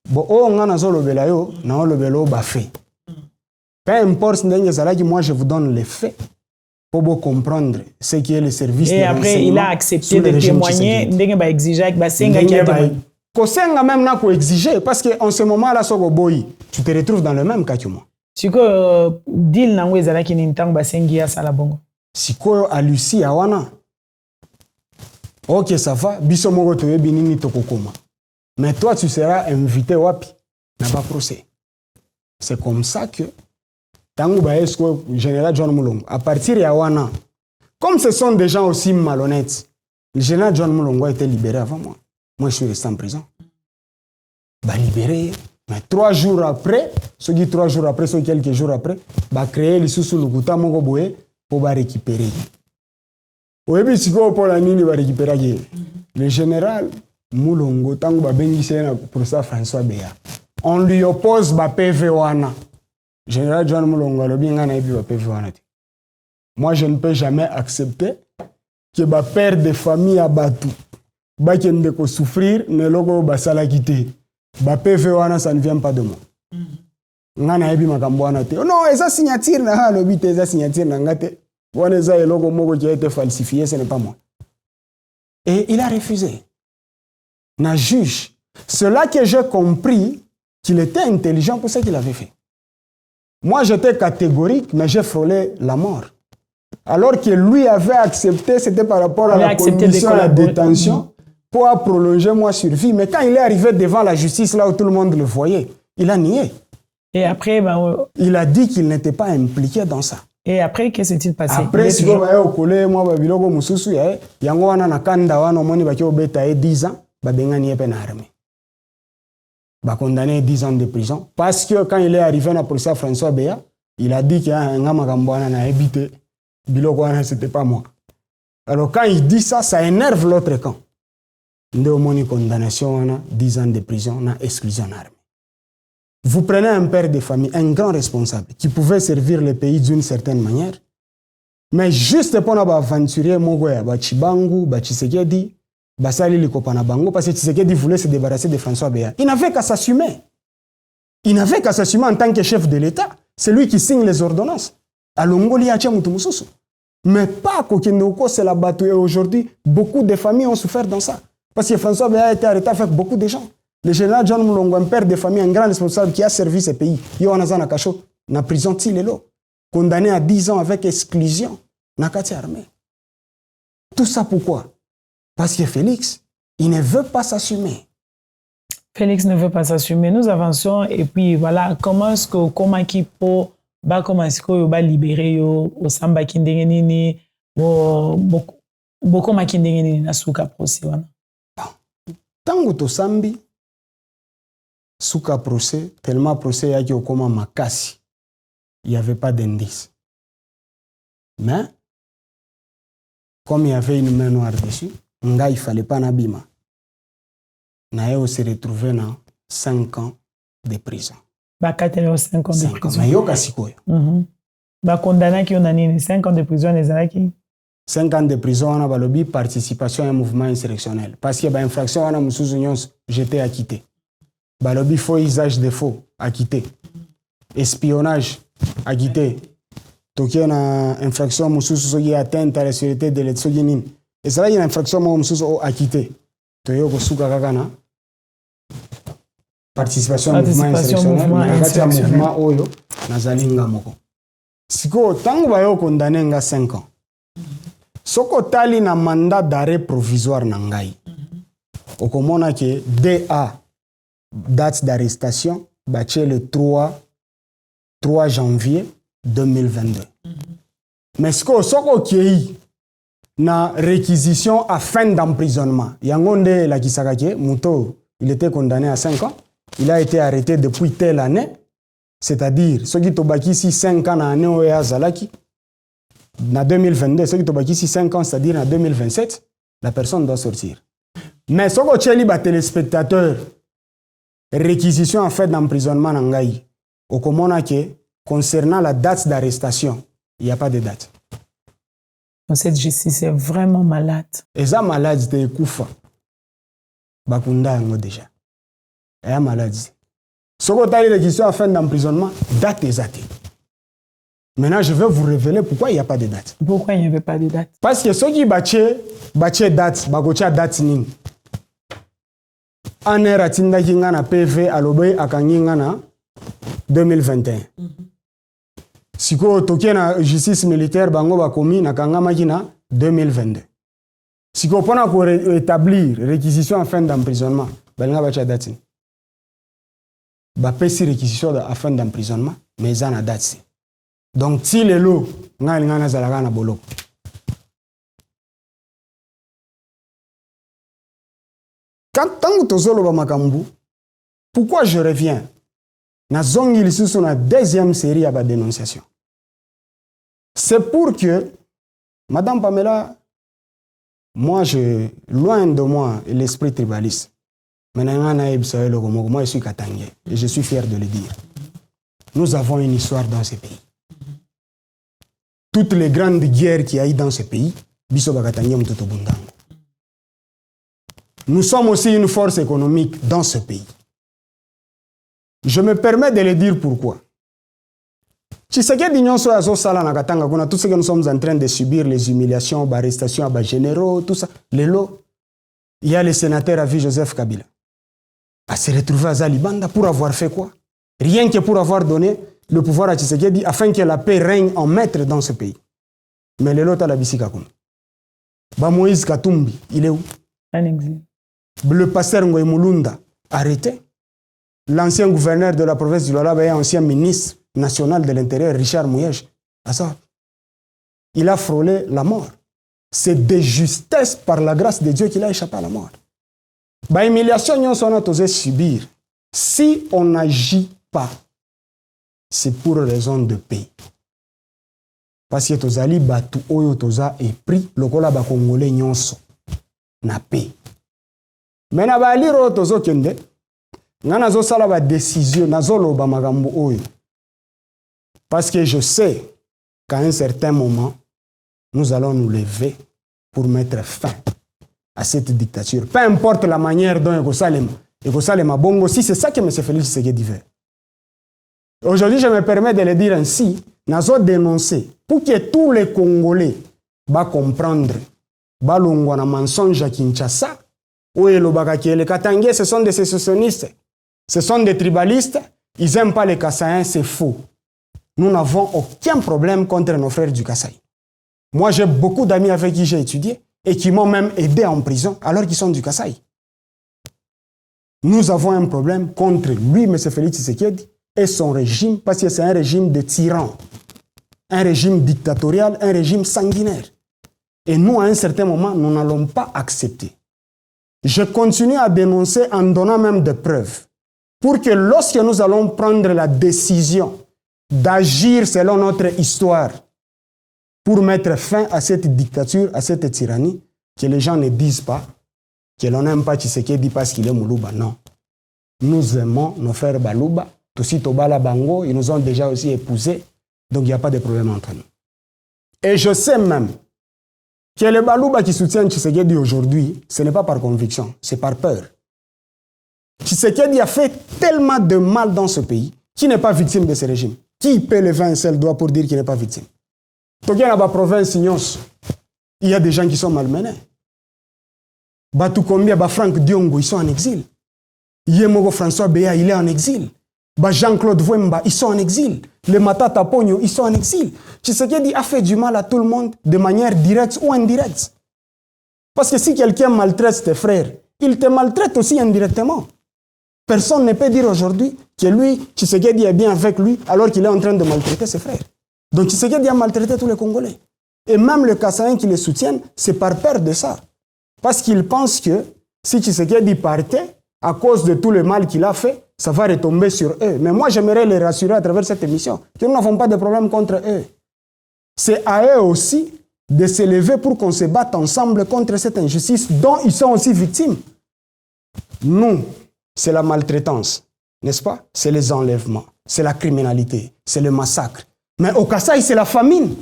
Bon, on a le belayo, na le belo ba fait. Peu importe moi je vous donne les faits. Pour vous comprendre ce qui est le service de renseignement. Et après, il a accepté de témoigner. Il a exigé avec Basenga qui a témoigné. Kosenga même n'a pas exigé parce qu'en ce moment-là, tu te retrouves dans le même cas que moi. Si que deal nango ezala ki nintang Basenga sala bongo. Si ko a Lucie awana. OK, ça va. Biso moko to yebi nini tokokoma. Mais toi tu seras invité wapi na ba procès. C'est comme ça que Tango Baesko, général John Mulongo, à partir de Yawana, comme ce sont des gens aussi malhonnêtes, le général John Mulongo a été libéré avant moi. Moi, je suis resté en prison. Bah, libéré. Mais 3 jours après, ceux qui quelques jours après, bah, créer les sous-sous-lukuta Mogoboé pour récupérer. Au début, si vous pour la nuit, va récupérer. Le général Mulongo, Tango Babengissé pour ça, François Béa. On lui oppose bah, PV Wana. Général John Mulongo, moi, je ne peux jamais accepter que ma père de famille a battu. Ba kende ko souffrir, ne logo ba sala kité. Ba PV wana, ça ne vient pas de moi. Ngana ebi makambo wana te. Non, esa signature na ha lobi te esa signature na ngate. Wana esa e logo moko qui a été falsifié, ce n'est pas moi. Et il a refusé. Na juge. C'est là que j'ai compris qu'il était intelligent pour ce qu'il avait fait. Moi, j'étais catégorique, mais j'ai frôlé la mort. Alors que lui avait accepté, c'était par rapport à la condition de la détention, pour prolonger ma survie. Mais quand il est arrivé devant la justice, là où tout le monde le voyait, il a nié. Et après, il a dit qu'il n'était pas impliqué dans ça. Et après, qu'est-ce qui s'est passé? Après, si vous voyez au collège, moi, Babiloko Moussousou, yango wana na kanda wana moni baki obeta 10 ans, babengani epe na armée. Bah, condamné 10 ans de prison. Parce que quand il est arrivé à procès François Béa, il a dit qu'il y a un Magamboana n'a habité. Bilokwana, c'était pas moi. Alors quand il dit ça, ça énerve l'autre camp. Ndéomoni condamnation, 10 ans de prison, na exclusion en armée. Vous prenez un père de famille, un grand responsable, qui pouvait servir le pays d'une certaine manière, mais juste pour nous aventurer, Mogoya, Chibangu, Chisekedi, basali likopana bango parce que Tshisekedi voulait se débarrasser de François Béa. Il n'avait qu'à s'assumer. Il n'avait qu'à s'assumer en tant que chef de l'État. C'est lui qui signe les ordonnances. Alongoli atia mutu mususu. Mais pas Kokendoko, c'est la bateau. Et aujourd'hui, beaucoup de familles ont souffert dans ça. Parce que François Béa a été arrêté avec beaucoup de gens. Le général John Moulongo, un père de famille, un grand responsable qui a servi ce pays. Yohanazan Nakacho, na prison Tilelo. Condamné à 10 ans avec exclusion. Nakati armée. Tout ça pourquoi? Parce que Félix, il ne veut pas s'assumer. Félix ne veut pas s'assumer. Nous avançons et puis voilà, comment est-ce que Komaki po ba comment est-ce que ba libérer yo au samba kindengenini beaucoup makindengenini na suka procès wana. Tango to sambi suka procès tellement procès yaki okoma makasi. Il n'y avait pas d'indice. Mais comme il y avait une main noire dessus, il ne fallait pas n'abîmer. Nayo se retrouvé dans 5 ans de prison. Ba 5 ans de prison. Mais yoka sikoyo. Ba condamné qui on a nini 5 ans de prison les alaki. 5 ans de prison on a balobi participation à un mouvement insurrectionnel parce que ba infraction on a musuzu nyonso j'étais acquitté. Balobi faux usage de faux acquitté. Espionnage acquitté. Toki na infraction musuzu soki atteinte à la sécurité de l'État soki nini. Et ça là il y a une infraction musuzu acquitté. Toyo ko suka kaka na participation au mouvement insurrectionnel, mouvement oyo nazalinga moko. Siko tango bayo condamné nga 5 ans. Soko tali na mandat d'arrêt provisoire na ngai. Okomona ke DA date d'arrestation batie le 3 janvier 2022. Mais soko kei na réquisition à fin d'emprisonnement. Yangonde la kisakake muto, il était condamné à 5 ans. Il a été arrêté depuis telle année, c'est-à-dire, ceux qui tobaki si 5 ans en année oya zalaki, en 2022, ceux qui tobaki si 5 ans, c'est-à-dire en 2027, la personne doit sortir. Mais ce que tu as téléspectateurs, réquisition en fait d'emprisonnement en Ngaï, au commun que concernant la date d'arrestation, il n'y a pas de date. Cette justice est vraiment malade. Et ça, malade, c'est Koufa. Bakunda yango déjà. Et malade. Ce que tu as réquisition en fin d'emprisonnement, date exacte. Maintenant, je vais vous révéler pourquoi il n'y a pas de date. Pourquoi il n'y avait pas de date? Parce que ceux qui battent date, bagocha date ning. En era tinda kinga na PV alobe akanginga na 2021. Siko toke na justice militaire bango bakomi na kangama kina 2022. Siko pona ko établir réquisition en fin d'emprisonnement, balinga bacha date. Ba pesi réquisition en fin d'emprisonnement, mais ça na date. Donc si le lot ngali ngana zalaka na bolo. Quand tozolo ba makambu, pourquoi je reviens? Na zongi lisusu na deuxième série à ba dénonciation. C'est pour que Madame Pamela, moi loin de moi l'esprit tribaliste. Moi je suis Katangé et je suis fier de le dire. Nous avons une histoire dans ce pays. Toutes les grandes guerres qu'il y a eu dans ce pays, nous sommes aussi une force économique dans ce pays. Je me permets de le dire pourquoi. Tout ce que nous sommes en train de subir, les humiliations, les arrestations, les généraux, tout ça, les lots, il y a le sénateur à vie Joseph Kabila. À se retrouver à Zalibanda pour avoir fait quoi? Rien que pour avoir donné le pouvoir à Tshisekedi afin que la paix règne en maître dans ce pays. Mais le lot à la Bissikakoum. Moïse Katumbi, il est où? En exil. Le pasteur Ngoy Mulunda, arrêté. L'ancien gouverneur de la province du Lualaba et ancien ministre national de l'Intérieur, Richard Mouyej, il a frôlé la mort. C'est de justesse par la grâce de Dieu qu'il a échappé à la mort. Humiliation, on a osé subir. Si on n'agit pas, c'est pour raison de paix. Parce que tozali batu oyo toza et pris lokola ba congolais nyonso na paix. Mais na ba liro tozo kende ngana zo sala ba décision nazolo ba magambo oyo. Parce que je sais qu'à un certain moment nous allons nous lever pour mettre fin à cette dictature. Peu importe la manière dont Ekosalema Bongo, si c'est ça que M. Félix Tshisekedi veut. Aujourd'hui, je me permets de le dire ainsi, nous avons dénoncé pour que tous les Congolais va comprendre, va longwa na mensonge à Kinshasa, où les Katangais, ce sont des sécessionnistes, ce sont des tribalistes, ils n'aiment pas les Kassaïens, c'est faux. Nous n'avons aucun problème contre nos frères du Kasaï. Moi, j'ai beaucoup d'amis avec qui j'ai étudié et qui m'ont même aidé en prison alors qu'ils sont du Kasaï. Nous avons un problème contre lui, M. Félix Tshisekedi, et son régime, parce que c'est un régime de tyran, un régime dictatorial, un régime sanguinaire. Et nous, à un certain moment, nous n'allons pas accepter. Je continue à dénoncer en donnant même des preuves pour que lorsque nous allons prendre la décision d'agir selon notre histoire pour mettre fin à cette dictature, à cette tyrannie, que les gens ne disent pas que l'on n'aime pas Tshisekedi parce qu'il est Moulouba. Non. Nous aimons nos frères Balouba. Tosi Tobala Bango, ils nous ont déjà aussi épousés. Donc il n'y a pas de problème entre nous. Et je sais même que les Balouba qui soutiennent Tshisekedi aujourd'hui, ce n'est pas par conviction, c'est par peur. Tshisekedi a fait tellement de mal dans ce pays qui n'est pas victime de ce régime. Qui peut lever un seul doigt pour dire qu'il n'est pas victime? Dans la province, il y a des gens qui sont malmenés. Batoukombia, Franck Diongo, ils sont en exil. Yemoko François Béa, il est en exil. Jean-Claude Vouemba, ils sont en exil. Les Matata Pogno, ils sont en exil. Tshisekedi a fait du mal à tout le monde de manière directe ou indirecte. Parce que si quelqu'un maltraite tes frères, il te maltraite aussi indirectement. Personne ne peut dire aujourd'hui que lui, Tshisekedi est bien avec lui alors qu'il est en train de maltraiter ses frères. Donc Tshisekedi a maltraité tous les Congolais. Et même les Kassaïens qui les soutiennent, c'est par peur de ça. Parce qu'ils pensent que si Tshisekedi partait, à cause de tout le mal qu'il a fait, ça va retomber sur eux. Mais moi, j'aimerais les rassurer à travers cette émission que nous n'avons pas de problème contre eux. C'est à eux aussi de se lever pour qu'on se batte ensemble contre cette injustice dont ils sont aussi victimes. Nous, c'est la maltraitance, n'est-ce pas? C'est les enlèvements, c'est la criminalité, c'est le massacre. Mais au Kasaï, c'est la famine.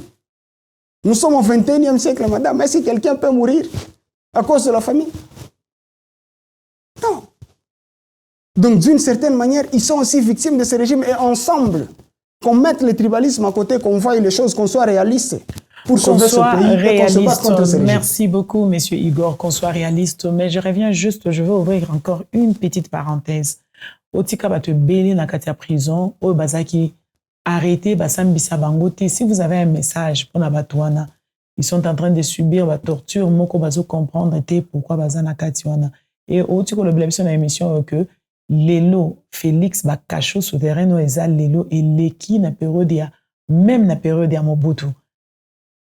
Nous sommes au 21e siècle, madame. Est-ce que quelqu'un peut mourir à cause de la famine? Non. Donc, d'une certaine manière, ils sont aussi victimes de ce régime. Et ensemble, qu'on mette le tribalisme à côté, qu'on voie les choses, qu'on soit réaliste pour sauver ce pays et qu'on se batte contre ce régime. Merci beaucoup, Monsieur Igor, qu'on soit réaliste. Mais je reviens juste, je veux ouvrir encore une petite parenthèse. Otika va te bélir dans la prison, au Bazaki, arrêtez, Basambisa Bangote. Si vous avez un message pour Nabatouana, ils sont en train de subir la torture, moko bazo comprendre pourquoi Bazana Katiwana. Et Otiko le blabison dans l'émission que Lelo, Félix, Bakacho, souterrain, no eza Lelo, et Leki, na période, même na période à Mobutu.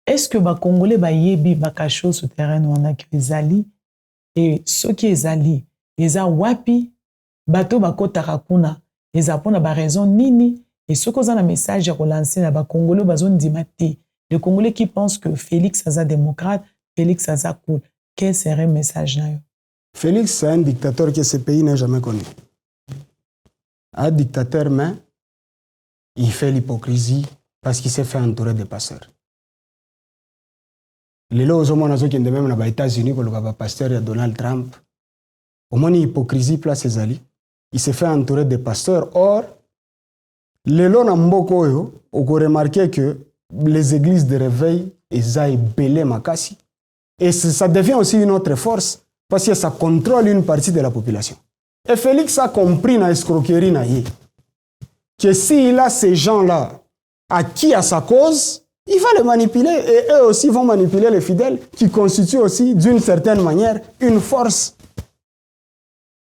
Est-ce que ba Congolais, ba yebi, Bakacho, souterrain, no ana kezali, et ceux qui ezali, eza wapi, bato bakota kakuna, eza pona ba raison nini, et ceux qui ont un message à relancer, na ba Congolais, bazon dimate, les Congolais qui pensent que Félix aza démocrate, Félix aza cool, quel serait le message na yo? Félix, c'est un dictateur que ce pays n'a jamais connu. Un dictateur, mais il fait l'hypocrisie parce qu'il s'est fait entourer de pasteurs. Les lois aux hommes qui sont même aux États-Unis, comme le pasteur Donald Trump, au moins l'hypocrisie place ses alliés. Il s'est fait entourer de pasteurs. Or, les lois n'amboko yo, on a remarqué que les églises de réveil, ils ont belé makasi. Et ça devient aussi une autre force. Parce que ça contrôle une partie de la population. Et Félix a compris dans l'escroquerie que s'il a ces gens-là acquis à sa cause, il va les manipuler. Et eux aussi vont manipuler les fidèles qui constituent aussi, d'une certaine manière, une force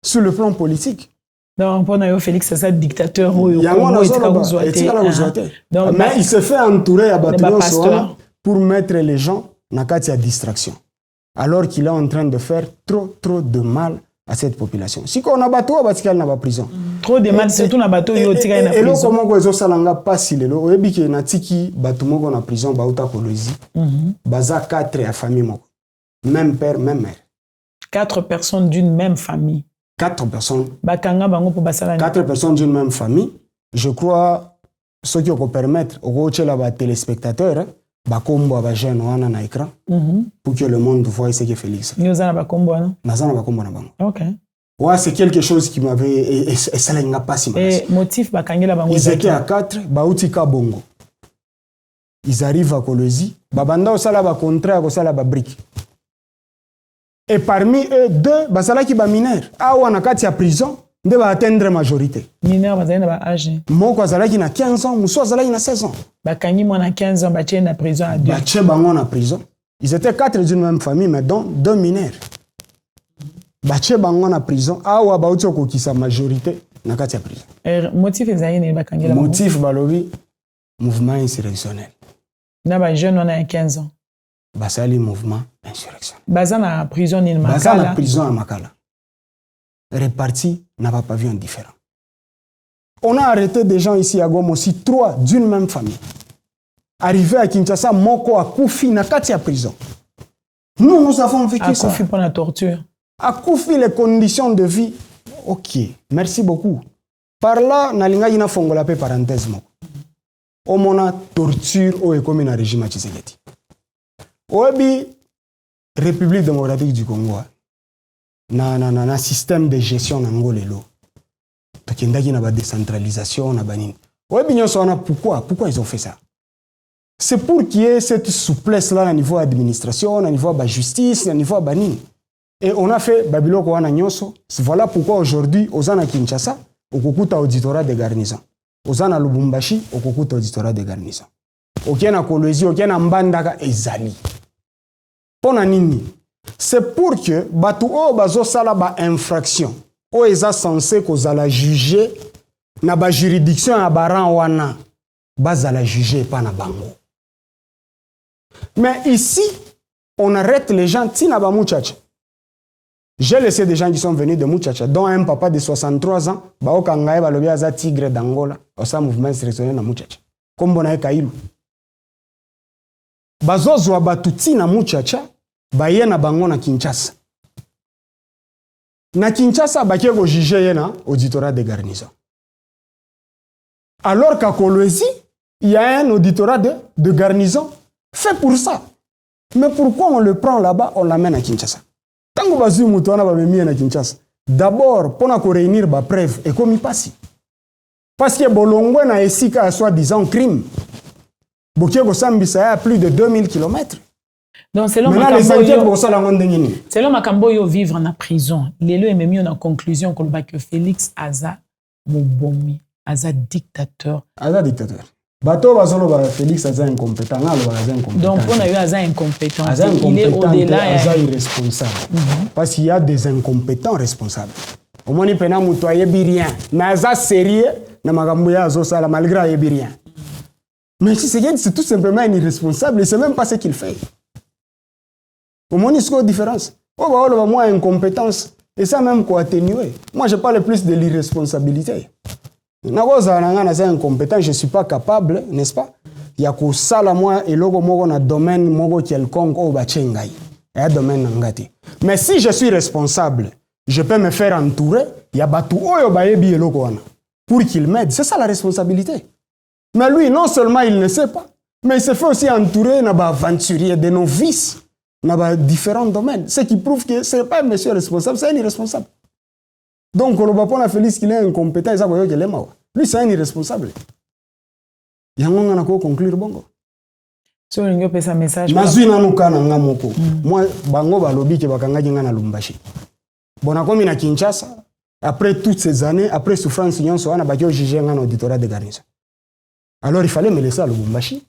sur le plan politique. Donc, pour Félix, c'est ça, dictateur. Mais il se fait entourer à bâtiment pour mettre les gens dans la distraction. Alors qu'il est en train de faire trop de mal à cette population. Si on a bateau, on va aller en prison. Trop de mal, surtout dans bateau, il y a prison. Et là, comment on a salanga pas si le lo, et bien qu'il y a tiki bateau mo en prison, bauta kolezi, baza 4 à famille mo, même père, même mère. 4 personnes d'une même famille. 4 personnes. Bakanga bango pour basala. 4 personnes d'une même famille. Je crois, ce qui peut permettre aux téléspectateurs, bakombo ba jeune wana na écran pour que le monde voie ce que Félix fait. Nous avons bakombo wana. Nazana bakombo na bango. OK. Ouais, c'est quelque chose qui m'avait et ça n'a pas si mal. Et motif bakangela bango. Ils étaient à 4, bauti Kabongo. Ils arrivent à Kolwezi, babanda osala ba contrat osala ba brique. Et parmi eux deux, basala ki ba mineur. Awa na kati ya prison, nde ba atteindre majorité. Mineur bazali na ba âge. Moko azalaki na 15 ans, muso azalaki na 16 ans. Bakangi mwana 15 ans batie na prison à deux. Batie bango na prison. Ils étaient 4 d'une même famille mais dont 2 mineurs. Batie bango na prison, awa bauti okokisa majorité na kati ya prison. Et motif ezali ne bakangela bango. Motif balobi mouvement insurrectionnel. Na ba jeune on a 15 ans. Basali mouvement insurrectionnel. Baza na prison ni Makala. Baza na prison à Makala. Répartis na pas pavillon différent. On a arrêté des gens ici à Goma aussi 3 d'une même famille. Arrivé à Kinshasa, moko akufi na kati ya prison. Nous avons vécu ça. Akufi pour la torture. Akufi les conditions de vie. OK, merci beaucoup. Par là nalinga ina fongola pe parenthèse moko. O mona torture o ekomi na régime ya Tshisekedi. Obi République démocratique du Congo na système de gestion na ngolelo. Tokendaki na ba décentralisation na banini. Obi nyonso wana pourquoi ils ont fait ça? C'est pour qu'il y ait cette souplesse là au niveau administration, au niveau de la justice, au niveau de banini. Et on a fait Babiloko wana nyonso. Voilà pourquoi aujourd'hui ozana Kinshasa okokuta auditorat de garnison. Ozana Lubumbashi okokuta auditorat de garnison. Okena Kolwezi, okena Mbandaka ezali. Pona nini? C'est pour que batu o bazo sala ba infraction. O eza censé kozala juger na ba juridiction ya baran wana. Bazala juger pas na bango. Mais ici, on arrête les gens tina ba muchacha. J'ai laissé des gens qui sont venus de Muchacha, dont un papa de 63 ans, bao kangaye balobi aza tigre d'Angola, osa mouvement insurrectionnel na Muchacha. Kombo na Kailu. Bazozwa batuti na Muchacha, baye na bango na Kinshasa. Na Kinshasa bakie go juger yena auditorat de garnison. Alors qu'à Kolwezi, il y a un auditorat de garnison fait pour ça. Mais pourquoi on le prend là-bas, on l'amène à Kinshasa? Tango bazu mutu wana bamemia na Kinshasa. D'abord, pour na réunir ba preuve et comme il passe. Parce que bolongwe na esika a soi-disant crime. Bokie go sambisa à plus de 2000 km. Donc selon Makambo yo vivre en prison, lelo ememi en conclusion que Félix aza mobomi, aza dictateur. Aza dictateur. Bato bazolo ba Félix aza incompétent, ngalo aza incompétent. Donc on a eu aza incompétent. Il est au-delà, aza irresponsable. Parce qu'il y a des incompétents responsables. Au moins il pena muto ayebi rien. Na aza sérieux na makambo ya azo sala malgré ayebi rien. Mais si c'est tout simplement un irresponsable, et c'est même pas ce qu'il fait. Au moins il y a une différence. Oh bah on moi incompétence et ça même quoi atténuer. Moi je parle plus de l'irresponsabilité. Incompétent, je ne suis pas capable, n'est-ce pas? Il y a que ça, moi, et logo mogo na domaine mogo quelconque au bachengai. Il y a domaine nangati. Mais si je suis responsable, je peux me faire entourer. Il y a batu oyo baebi et logo wana pour qu'il m'aide. C'est ça la responsabilité. Mais lui, non seulement il ne sait pas, mais il se fait aussi entourer na aventurier de novices dans différents domaines. Ce qui prouve que ce n'est pas un monsieur responsable, c'est un irresponsable. Donc, on ne va pas Félix qu'il est incompétent, lui, c'est un irresponsable. Il y a un qui conclure bongo. So, il y a un message. Moi, bango balobi ke bakanga jinga na Lumbashi. Bona komi na Kinshasa, après toutes ces années, après souffrance nyonso wana bakio juger ngana auditorat de garnison. Alors, il fallait me laisser à Lumbashi.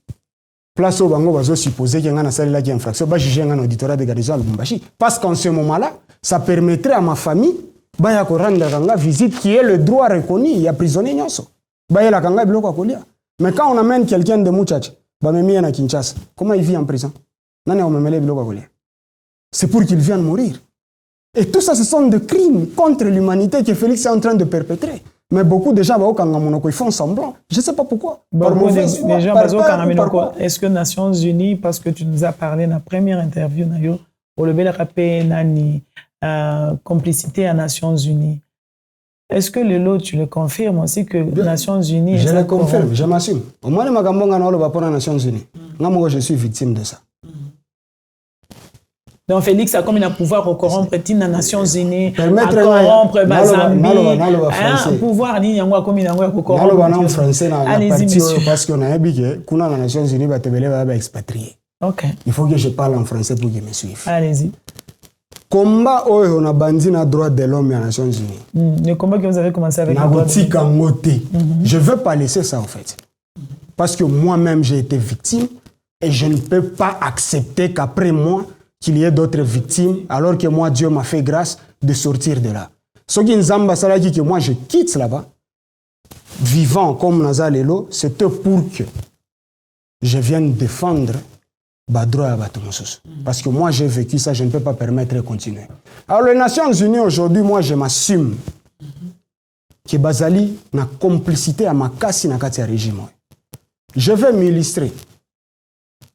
Place au bango bazo supposer que ngana sali la qui infraction, ba juger ngana auditorat de garnison à Lumbashi. Parce qu'en ce moment-là, ça permettrait à ma famille baya ko rendre kanga visite qui est le droit reconnu, il y a prisonnier nyonso. Baya la kanga biloko akolia. Mais quand on amène quelqu'un de Muchacha, ba memia na Kinshasa, comment il vit en prison? Nani on memele biloko akolia. C'est pour qu'il vienne mourir. Et tout ça ce sont des crimes contre l'humanité que Félix est en train de perpétrer. Mais beaucoup de gens ils font semblant. Je ne sais pas pourquoi. Est-ce que Nations Unies, parce que tu nous as parlé dans la première interview, au lever la rapé nani complicité à Nations Unies. Est-ce que le lot, tu le confirmes aussi que Nations Unies... Je le confirme, je m'assume. Au moins, les Magambonga n'ont pas pour les Nations Unies. Moi, je suis victime de ça. Donc Félix a comme il a pouvoir corrompre les Nations Unies, permettre corrompre Zambie, pouvoir ni yango comme il a corrompre. En français na partie parce qu'on a dit que kuna na Nations Unies ba tebele ba expatrié. OK. Il faut que je parle en français pour qu'ils me suivent. Allez-y. Combat on a bandi na droit de l'homme à Nations Unies. Le combat que vous avez commencé avec Je veux pas laisser ça en fait. Parce que moi-même j'ai été victime et je ne peux pas accepter qu'après moi qu'il y ait d'autres victimes, alors que moi, Dieu m'a fait grâce de sortir de là. Ce qui nous a dit que moi, je quitte là-bas, vivant comme Nazalelo, c'était pour que je vienne défendre Badroa Batomosos. Parce que moi, j'ai vécu ça, je ne peux pas permettre de continuer. Alors, les Nations Unies, aujourd'hui, moi, je m'assume que Bazali n'a complicité à ma casse dans le régime. Je vais m'illustrer.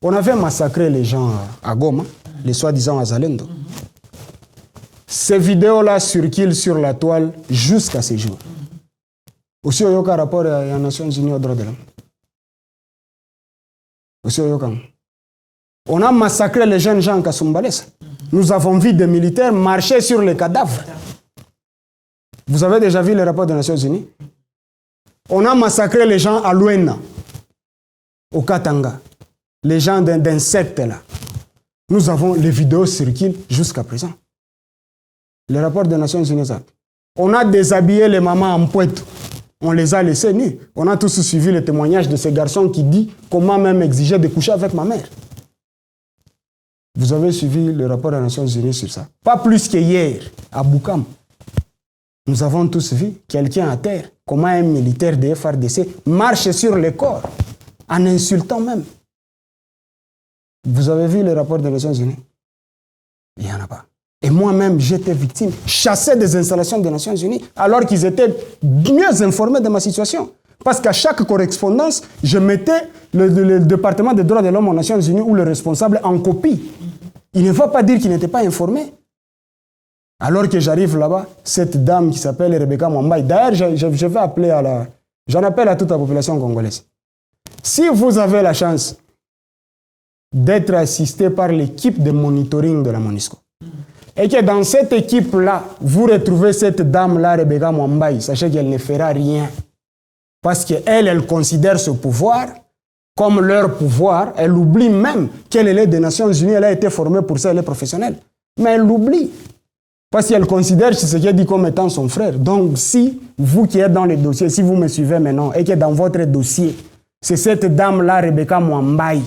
On avait massacré les gens à Goma, les soi-disant Azalendo. Ces vidéos-là circulent sur la toile jusqu'à ces jours. Aussi, il y a un rapport à la Nations Unies aux droits de l'homme. Aussi, on a massacré les jeunes gens à Kasumbalesa. Nous avons vu des militaires marcher sur les cadavres. Vous avez déjà vu le rapport des Nations Unies? On a massacré les gens à Luena, au Katanga. Les gens d'un secte là. Nous avons les vidéos circulent jusqu'à présent. Le rapport des Nations Unies. On a déshabillé les mamans en pointe. On les a laissés nus. On a tous suivi le témoignage de ces garçons qui dit comment même exiger de coucher avec ma mère. Vous avez suivi le rapport des Nations Unies sur ça. Pas plus que hier, à Boukam. Nous avons tous vu quelqu'un à terre, comment un militaire de FARDC marche sur le corps, en insultant même. Vous avez vu le rapport des Nations Unies? Il n'y en a pas. Et moi-même, j'étais victime, chassé des installations des Nations Unies, alors qu'ils étaient mieux informés de ma situation. Parce qu'à chaque correspondance, je mettais le département des droits de l'homme aux Nations Unies ou le responsable en copie. Il ne va pas dire qu'il n'était pas informé. Alors que j'arrive là-bas, cette dame qui s'appelle Rebecca Mwambaye, d'ailleurs, je vais appeler à la... J'en appelle à toute la population congolaise. Si vous avez la chance d'être assisté par l'équipe de monitoring de la MONUSCO, et que dans cette équipe-là, vous retrouvez cette dame-là, Rebecca Mwambaye, sachez qu'elle ne fera rien. Parce qu'elle, elle considère ce pouvoir comme leur pouvoir. Elle oublie même qu'elle est des Nations Unies, elle a été formée pour ça, elle est professionnelle. Mais elle l'oublie. Parce qu'elle considère ce qu'elle dit comme étant son frère. Donc, si vous qui êtes dans le dossier, si vous me suivez maintenant, et que dans votre dossier, c'est cette dame-là, Rebecca Mwambaye,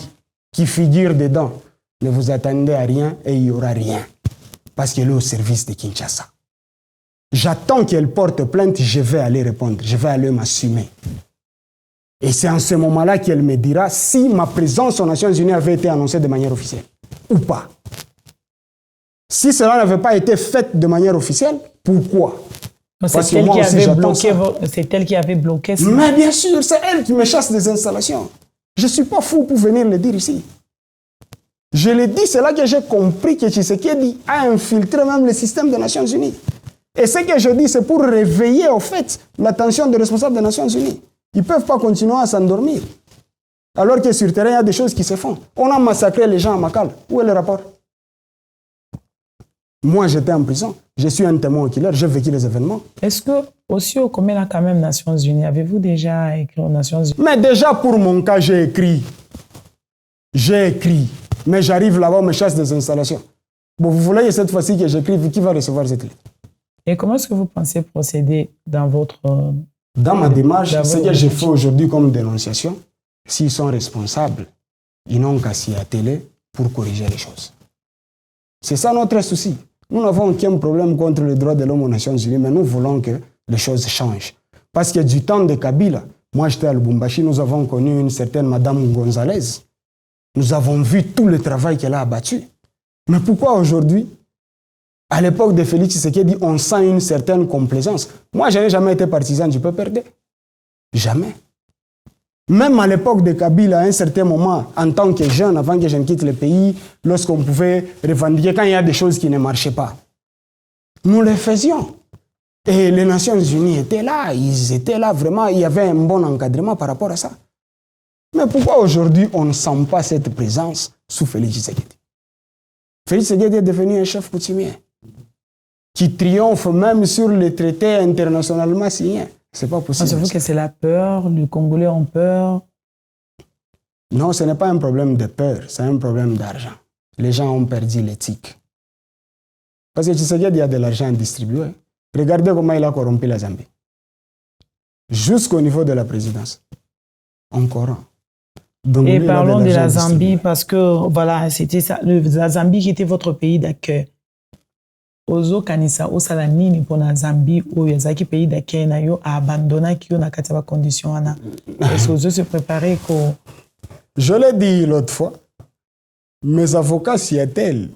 qui figure dedans, ne vous attendez à rien et il n'y aura rien. Parce qu'elle est au service de Kinshasa. J'attends qu'elle porte plainte, je vais aller répondre, je vais aller m'assumer. Et c'est en ce moment-là qu'elle me dira si ma présence aux Nations Unies avait été annoncée de manière officielle ou pas. Si cela n'avait pas été fait de manière officielle, pourquoi? C'est elle qui avait bloqué ça. Mais bien sûr, c'est elle qui me chasse des installations. Je ne suis pas fou pour venir le dire ici. Je l'ai dit, c'est là que j'ai compris que Tshisekedi a infiltré même le système des Nations Unies. Et ce que je dis, c'est pour réveiller, au fait, l'attention des responsables des Nations Unies. Ils ne peuvent pas continuer à s'endormir. Alors que sur le terrain, il y a des choses qui se font. On a massacré les gens à Makala. Où est le rapport? Moi, j'étais en prison. Je suis un témoin oculaire. J'ai vécu les événements. Est-ce que, aussi au commun, quand même, Nations Unies, avez-vous déjà écrit aux Nations Unies? Mais déjà, pour mon cas, j'ai écrit. Mais j'arrive là-bas, on me chasse des installations. Bon, vous voulez cette fois-ci que j'écrive, qui va recevoir cette lettre? Et comment est-ce que vous pensez procéder dans votre... Dans ma démarche, ce que j'ai fait aujourd'hui comme dénonciation, s'ils sont responsables, ils n'ont qu'à s'y atteler pour corriger les choses. C'est ça notre souci. Nous n'avons aucun problème contre les droits de l'homme aux Nations Unies, mais nous voulons que les choses changent. Parce que du temps de Kabila, moi j'étais à Lubumbashi, nous avons connu une certaine Madame Gonzalez. Nous avons vu tout le travail qu'elle a abattu. Mais pourquoi aujourd'hui, à l'époque de Félix Tshisekedi, on sent une certaine complaisance? Moi, je n'ai jamais été partisan du peuple perdre. Jamais. Même à l'époque de Kabila, à un certain moment, en tant que jeune, avant que je ne quitte le pays, lorsqu'on pouvait revendiquer quand il y a des choses qui ne marchaient pas, nous les faisions. Et les Nations Unies étaient là, ils étaient là vraiment, il y avait un bon encadrement par rapport à ça. Mais pourquoi aujourd'hui on ne sent pas cette présence sous Félix Tshisekedi? Félix Tshisekedi est devenu un chef coutumier qui triomphe même sur les traités internationalement signés. C'est pas possible. Pensez-vous que c'est la peur? Les Congolais ont peur? Non, ce n'est pas un problème de peur, c'est un problème d'argent. Les gens ont perdu l'éthique. Parce que Tshisekedi a de l'argent à distribuer. Regardez comment il a corrompu la Zambie. Jusqu'au niveau de la présidence. On corrompt. Donc, et parlons de la Zambie parce que voilà, c'était ça, la Zambie qui était votre pays d'accueil. Ozo kanisa osala nini pour la Zambie ou yazaki pays d'accueil na yo a abandonné qui on a kati ba condition ana. Est-ce que Ozo se préparer ko? Je l'ai dit l'autre fois. Mes avocats Seattle,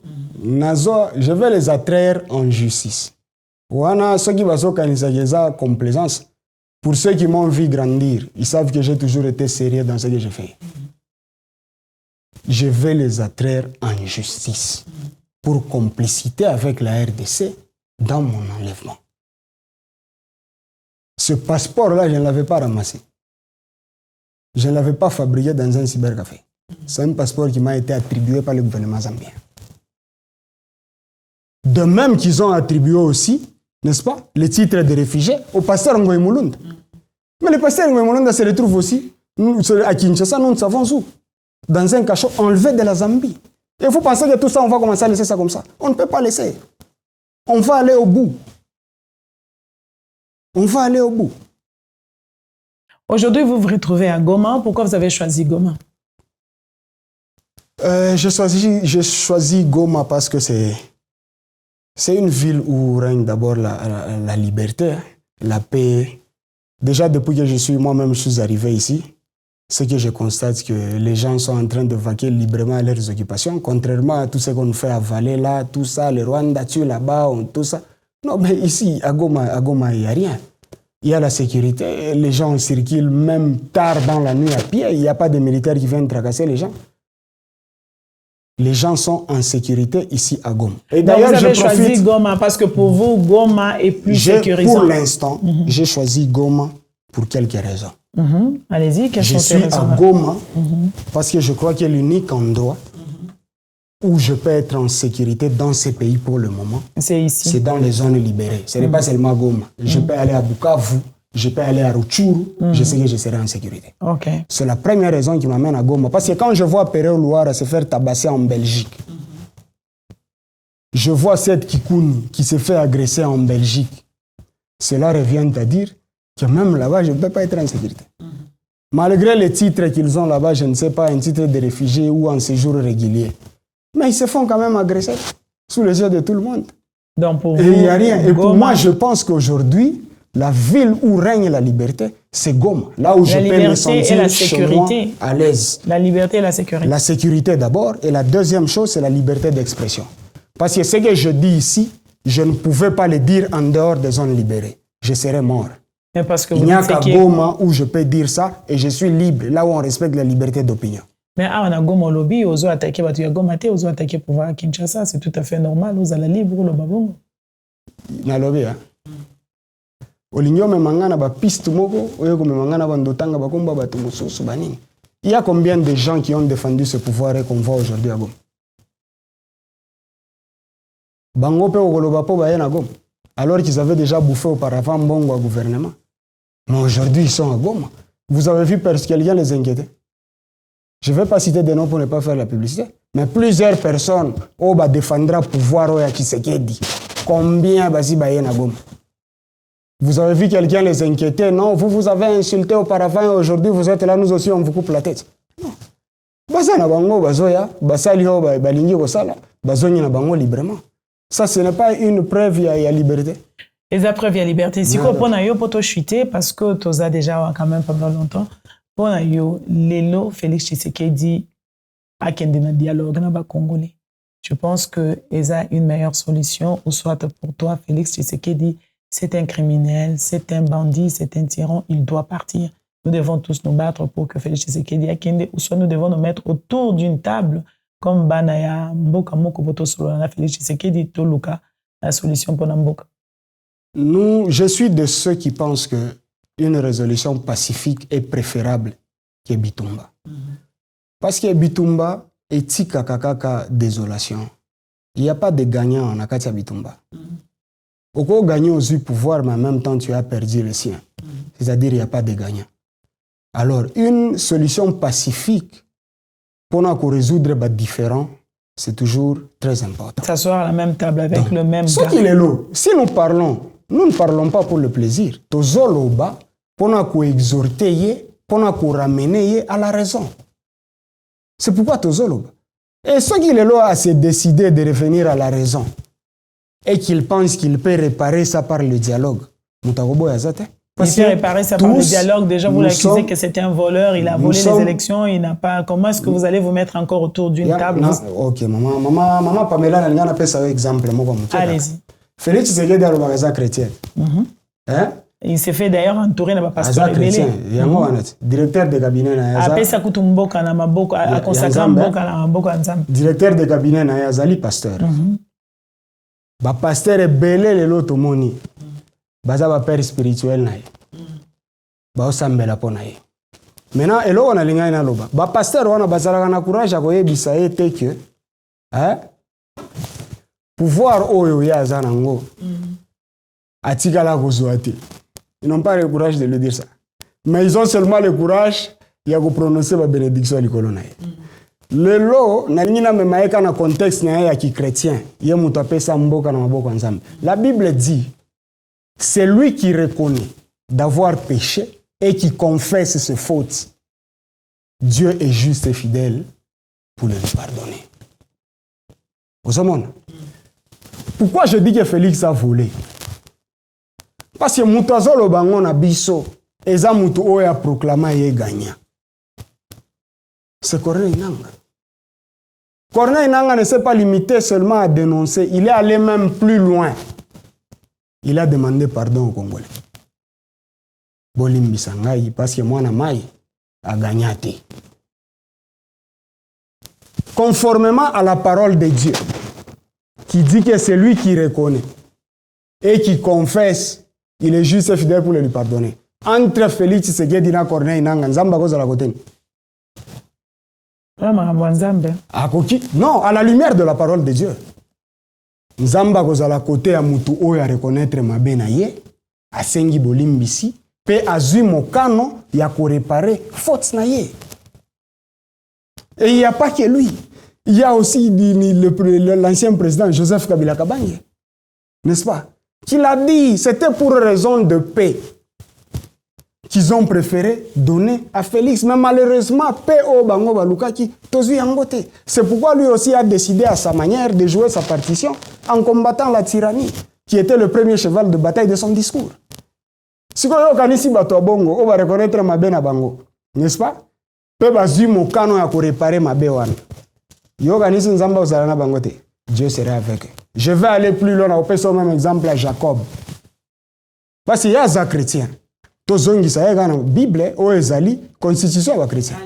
je vais les attraire en justice. Wana ceux qui bazo kanisa geza complaisance. Pour ceux qui m'ont vu grandir, ils savent que j'ai toujours été sérieux dans ce que je fais. Je vais les attraire en justice pour complicité avec la RDC dans mon enlèvement. Ce passeport-là, je ne l'avais pas ramassé. Je ne l'avais pas fabriqué dans un cybercafé. C'est un passeport qui m'a été attribué par le gouvernement zambien. De même qu'ils ont attribué aussi, n'est-ce pas, le titre de réfugié au pasteur Ngoï Mulunda. Mais le pasteur Ngoï Mulunda se retrouve aussi à Kinshasa, nous ne savons où. Dans un cachot enlevé de la Zambie. Et vous pensez que tout ça, on va commencer à laisser ça comme ça? On ne peut pas laisser. On va aller au bout. On va aller au bout. Aujourd'hui, vous vous retrouvez à Goma. Pourquoi vous avez choisi Goma? J'ai choisi Goma parce que c'est une ville où règne d'abord la liberté, la paix. Déjà, depuis que je suis arrivé ici, ce que je constate, que les gens sont en train de vaquer librement à leurs occupations, contrairement à tout ce qu'on fait à Valais, là, tout ça, le Rwanda, tu là-bas, tout ça. Non, mais ici, à Goma, il n'y a rien. Il y a la sécurité, les gens circulent même tard dans la nuit à pied, il n'y a pas de militaires qui viennent tracasser les gens. Les gens sont en sécurité ici à Goma. Et d'ailleurs, vous avez choisi Goma parce que pour vous, Goma est plus sécurisant. Pour l'instant, j'ai choisi Goma pour quelques raisons. Allez-y, quelles sont ces raisons? Je suis à Goma parce que je crois que l'unique endroit où je peux être en sécurité dans ces pays pour le moment, c'est ici. C'est dans les zones libérées. Ce n'est pas seulement Goma. Je peux aller à Bukavu, je peux aller à Rutshuru, je sais que je serai en sécurité. Okay. C'est la première raison qui m'amène à Goma. Parce que quand je vois Péré Louara se faire tabasser en Belgique, je vois cette Kikouni qui se fait agresser en Belgique, cela revient à dire que même là-bas, je ne peux pas être en sécurité. Malgré les titres qu'ils ont là-bas, je ne sais pas, un titre de réfugié ou en séjour régulier. Mais ils se font quand même agresser sous les yeux de tout le monde. Donc pour et il n'y a rien. Et pour moi, je pense qu'aujourd'hui, la ville où règne la liberté, c'est Goma. Là où je peux me sentir chez moi à l'aise. La liberté et la sécurité. La sécurité d'abord. Et la deuxième chose, c'est la liberté d'expression. Parce que ce que je dis ici, je ne pouvais pas le dire en dehors des zones libérées. Je serais mort. Mais parce que il n'y a qu'à Goma où je peux dire ça et je suis libre, là où on respecte la liberté d'opinion. Mais on a Goma lobby, on a attaqué Goma, on a attaqué pouvoir à Kinshasa, c'est tout à fait normal, on a la libre, le babongo. Na lobby, hein? Olinyo me mangana ba piste moko, oyeko me mangana ba ndotanga ba komba ba tumususu ba nini. Il y a combien de gens qui ont défendu ce pouvoir et qu'on voit aujourd'hui à Goma? Bango pe okoloba po ba na Goma. Alors qu'ils avaient déjà bouffé auparavant Mbongo au gouvernement. Mais aujourd'hui, ils sont à Goma. Vous avez vu quelqu'un les inquiéter? Je ne vais pas citer des noms pour ne pas faire la publicité, mais plusieurs personnes défendront le pouvoir à Tshisekedi. Combien basi baye na Goma? Vous avez vu quelqu'un les inquiéter? Non, vous avez insulté auparavant et aujourd'hui vous êtes là, nous aussi on vous coupe la tête. Non. Basa na bango bazoya, basali ho balingi kosala, bazonyi na bango librement. Ça, ce n'est pas une preuve, il y a liberté. Et la preuve, il y a liberté. Si on a eu pour chuter, parce que tu as déjà quand même pendant longtemps, on a eu Lelo Félix Tshisekedi à Kendena dialogue na Congolais. Je pense que il a une meilleure solution, ou soit pour toi, Félix Tshisekedi, c'est un criminel, c'est un bandit, c'est un tyran, il doit partir. Nous devons tous nous battre pour que Félix Tshisekedi à Kende, ou soit nous devons nous mettre autour d'une table comme Banaya, Mboka Moko Boto Solana, Félix Tshisekedi, Toluka, la solution pour Mboka. Je suis de ceux qui pensent qu'une résolution pacifique est préférable qui est Bitumba. Parce que Bitumba est kaka désolation. Il n'y a pas de gagnant en Akatia Bitumba. Au cas où gagner aux pouvoir, mais en même temps tu as perdu le sien. C'est-à-dire il n'y a pas de gagnant. Alors, une solution pacifique pour résoudre les différends, c'est toujours très important. S'asseoir à la même table avec donc, le même ce qu'il est là, si nous ne parlons pas pour le plaisir. Tozoloba, pour exhorter, pour ramener à la raison. C'est pourquoi Tozoloba. Et ce qu'il est là à se décider de revenir à la raison et qu'il pense qu'il peut réparer ça par le dialogue. Il peut réparer ça par le dialogue. Déjà, vous l'accusez que c'était un voleur, il a volé les élections, il n'a pas. Comment est-ce que vous allez vous mettre encore autour d'une table? Ok, maman Pamela, elle a fait un exemple. Allez-y. Félix Tshisekedi a le chrétien. Il s'est fait d'ailleurs entourer de pasteur rebelle. Directeur de cabinet. Directeur de cabinet na Yazali pasteur. Ba pasteur rebelle le loto moni. Baza ba père spirituel na ye. Ba osambela pona ye. Maintenant eloko na linga ina loba. Ba pasteur wana bazalaka na courage ko yebisa ye te que pouvoir oyo ya zanango. Atikala kozwa te. Ils n'ont pas le courage de le dire ça. Mais ils ont seulement le courage de prononcer la bénédiction à l'école. Le lot, dans le contexte chrétien, la Bible dit, c'est lui qui reconnaît d'avoir péché et qui confesse ses fautes. Dieu est juste et fidèle pour le pardonner. Vous savez? Pourquoi je dis que Félix a volé? Parce que Moutazolo Bango na biso, eza mutu oyo a proclamé ye gagnant. C'est Corneille Nangaa. Corneille Nangaa ne s'est pas limité seulement à dénoncer, il est allé même plus loin. Il a demandé pardon aux Congolais. Bolimbi Sangai, parce que moi na mai a gagné. Conformément à la parole de Dieu, qui dit que c'est lui qui reconnaît et qui confesse, il est juste et fidèle pour le lui pardonner. Entre Félix Tshisekedi et Corneille Nangaa, Nzamba koza la côté. Non, à la lumière de la parole de Dieu. Nzamba koza la côté à mutu oyo a reconnaître mabe na ye, a sengi bolimbisi, pe azui mokano ya ko réparer faute na ye. Et il n'y a pas que lui. Il y a aussi l'ancien président Joseph Kabila Kabange. N'est-ce pas? Qui l'a dit, c'était pour raison de paix qu'ils ont préféré donner à Félix. Mais malheureusement, paix au Bango Balukaki, tozu yangote. C'est pourquoi lui aussi a décidé à sa manière de jouer sa partition en combattant la tyrannie, qui était le premier cheval de bataille de son discours. Si on a Bongo, on va reconnaître ma bena Bango. N'est-ce pas? Peu bazu mon canon à réparer ma béwan. Yoganisi Nzamba Ozalana Bangote. Dieu sera avec eux. Je vais aller plus loin, on peut son même exemple à Jacob. Parce qu'il y a un chrétien. Tozongi sa la Bible, ou ezali, constitution à chrétien.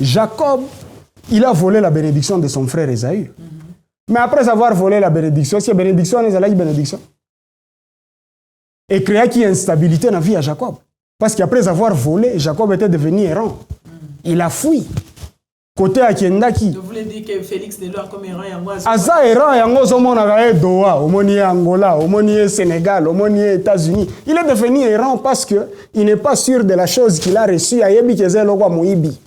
Jacob, il a volé la bénédiction de son frère Esaü. Mais après avoir volé la bénédiction, c'est bénédiction, on a bénédiction. Et créa qui instabilité dans la vie à Jacob. Parce qu'après avoir volé, Jacob était devenu errant. Il a fui. Côté à Kendaki. Vous voulez dire que Félix Delors comme errant yango Aza errant yango zomona Doha, omoni Angola, omoni Sénégal, omoni États-Unis. Il est devenu errant parce que il n'est pas sûr de la chose qu'il a reçue à Yebi Kezelo kwa Moibi.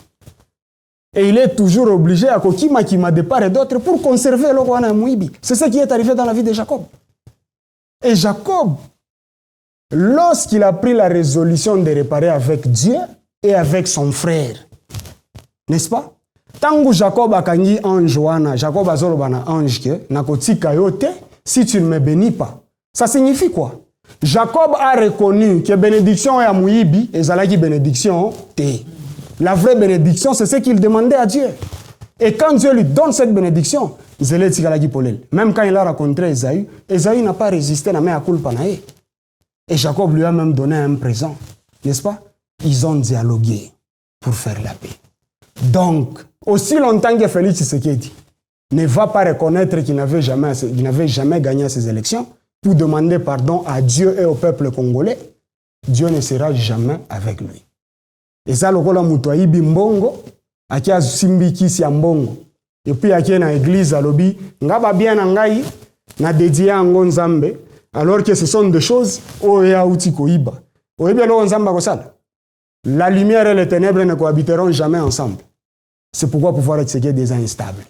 Et il est toujours obligé à kokima qui m'a de part et d'autre pour conserver le roi na Moibi. C'est ce qui est arrivé dans la vie de Jacob. Et Jacob, lorsqu'il a pris la résolution de réparer avec Dieu et avec son frère, n'est-ce pas? Tangu Jacob a kangi ange wana, Jacob a zolo bana ange ke, na kotika yote, si tu ne me bénis pas. Ça signifie quoi? Jacob a reconnu que bénédiction ya Moibi, et zalaki bénédiction te. La vraie bénédiction, c'est ce qu'il demandait à Dieu. Et quand Dieu lui donne cette bénédiction, même quand il a rencontré Esaü, Esaü n'a pas résisté à la culpa. Et Jacob lui a même donné un présent. N'est-ce pas? Ils ont dialogué pour faire la paix. Donc, aussi longtemps que Félix Tshisekedi ne va pas reconnaître qu'il n'avait jamais gagné ces élections, pour demander pardon à Dieu et au peuple congolais, Dieu ne sera jamais avec lui. eza lokola mutu ayibi mbongo aki asimbi kisi ya mbongo et puis akie na église alobi nga ba bien na ngai na dédié yango Nzambe alors que ce sont des choses oyo yauti koyiba oyebi eloko Nzambe akosala. La lumière et les ténèbres ne cohabiteront jamais ensemble. C'est pourquoi le pouvoir de Tshisekedi est déjà instable.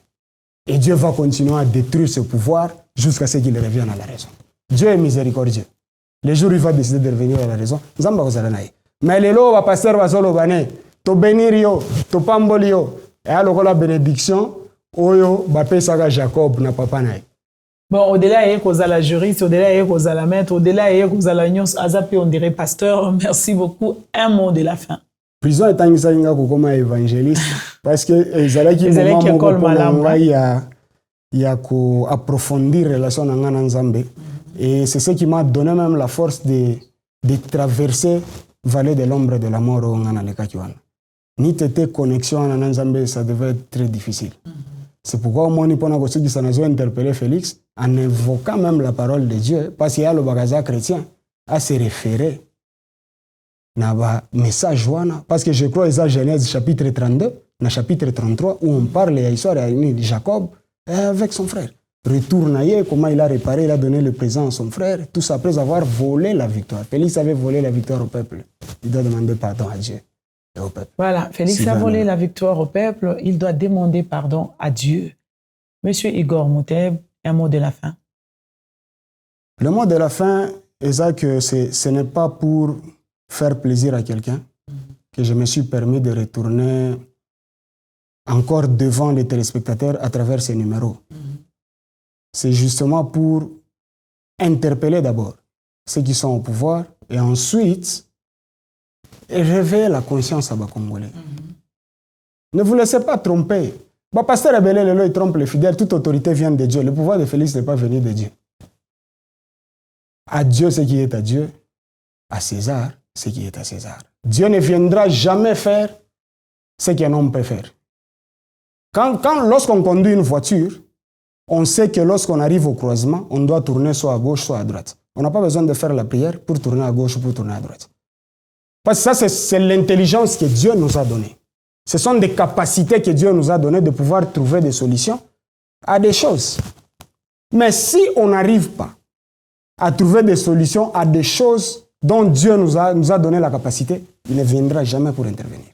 Et Dieu va continuer à détruire ce pouvoir jusqu'à ce qu'il revienne à la raison. Dieu est miséricordieux. Les jours où il va décider de revenir à la raison, Nzambe akosala naye. Mais les lois, pasteur basolo bane, to bénir yo, to pamboli yo, et alors la bénédiction, oyo bapesaka Jacob na papa naye. Bon, au-delà de la juriste, au-delà de la maître, au-delà de la nyos, Azapi, on dirait pasteur, merci beaucoup. Un mot de la fin. Prison est un salinga comme évangéliste parce que ezalaki moment il y a ko approfondir relation na ngana Nzambe et c'est ce qui m'a donné même la force de traverser vallée de l'ombre de la mort au ngana le kakiwana. Ni tete connexion na Nzambe, ça devait être très difficile. C'est pourquoi moi ni pona ko siki sanazo interpeller Félix en invoquant même la parole de Dieu parce qu'il y a le bagaza chrétien à se référer na ba message wana parce que je crois à Genèse chapitre 32 na chapitre 33 où on parle de l'histoire de Jacob avec son frère. Retourne ailleurs, comment il a réparé, il a donné le présent à son frère, tout ça après avoir volé la victoire. Félix avait volé la victoire au peuple. Il doit demander pardon à Dieu et au peuple. Voilà, Félix a volé la victoire au peuple, il doit demander pardon à Dieu. Monsieur Igor Mouteb, un mot de la fin. Le mot de la fin est que ce n'est pas pour faire plaisir à quelqu'un que je me suis permis de retourner encore devant les téléspectateurs à travers ces numéros. C'est justement pour interpeller d'abord ceux qui sont au pouvoir et ensuite réveiller la conscience à Congolais. Ne vous laissez pas tromper. Pasteur Abelé, il trompe les fidèles, toute autorité vient de Dieu. Le pouvoir de Félix n'est pas venu de Dieu. À Dieu ce qui est à Dieu, à César ce qui est à César. Dieu ne viendra jamais faire ce qu'un homme peut faire. Lorsqu'on conduit une voiture, on sait que lorsqu'on arrive au croisement, on doit tourner soit à gauche, soit à droite. On n'a pas besoin de faire la prière pour tourner à gauche ou pour tourner à droite. Parce que ça, c'est l'intelligence que Dieu nous a donnée. Ce sont des capacités que Dieu nous a données de pouvoir trouver des solutions à des choses. Mais si on n'arrive pas à trouver des solutions à des choses dont Dieu nous a donné la capacité, il ne viendra jamais pour intervenir.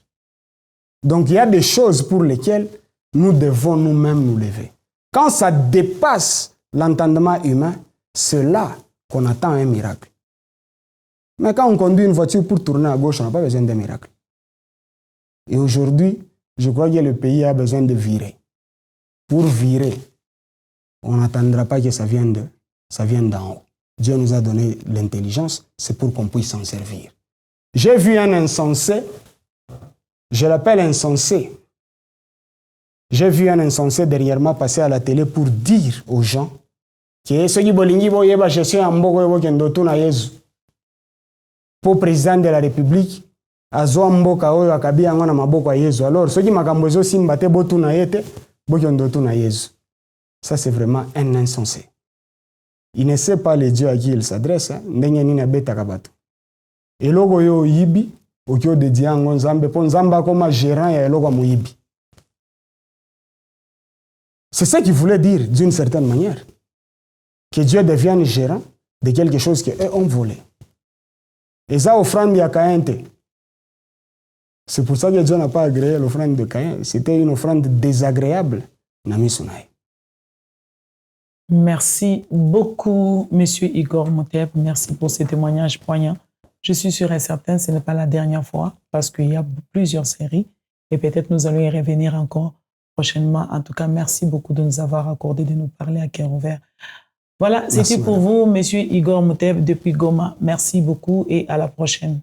Donc il y a des choses pour lesquelles nous devons nous-mêmes nous lever. Quand ça dépasse l'entendement humain, c'est là qu'on attend un miracle. Mais quand on conduit une voiture pour tourner à gauche, on n'a pas besoin d'un miracle. Et aujourd'hui, je crois que le pays a besoin de virer. Pour virer, on n'attendra pas que ça vienne d'en haut. Dieu nous a donné l'intelligence, c'est pour qu'on puisse s'en servir. J'ai vu un insensé, je l'appelle insensé. J'ai vu un insensé derrière moi passer à la télé pour dire aux gens que ceux qui bolingi boyeba gestion en mboko yebo kendo tuna Yesu. Pour président de la République, azo mboka oyo akabi yango na maboko ya Yesu. Alors ceux qui makambo ezo simba te botuna yete bokendo tuna Yesu. Ça c'est vraiment un insensé. Il ne sait pas le Dieu à qui il s'adresse, ndenge nini abetaka bato. Eloko yo yibi okyo de diango Nzambe po Nzamba comme gérant ya eloko moyibi. C'est ça qu'il voulait dire d'une certaine manière. Que Dieu devienne gérant de quelque chose qu'eux ont volé. Et ça, offrande à Caïn. C'est pour ça que Dieu n'a pas agréé l'offrande de Caïn. C'était une offrande désagréable. Merci beaucoup, Monsieur Igor Mouteb. Merci pour ce témoignage poignant. Je suis sûr et certain que ce n'est pas la dernière fois parce qu'il y a plusieurs séries et peut-être nous allons y revenir encore prochainement. En tout cas, merci beaucoup de nous avoir accordé de nous parler à cœur ouvert. Voilà, c'était pour vous, Monsieur Igor Mouteb depuis Goma. Merci beaucoup et à la prochaine.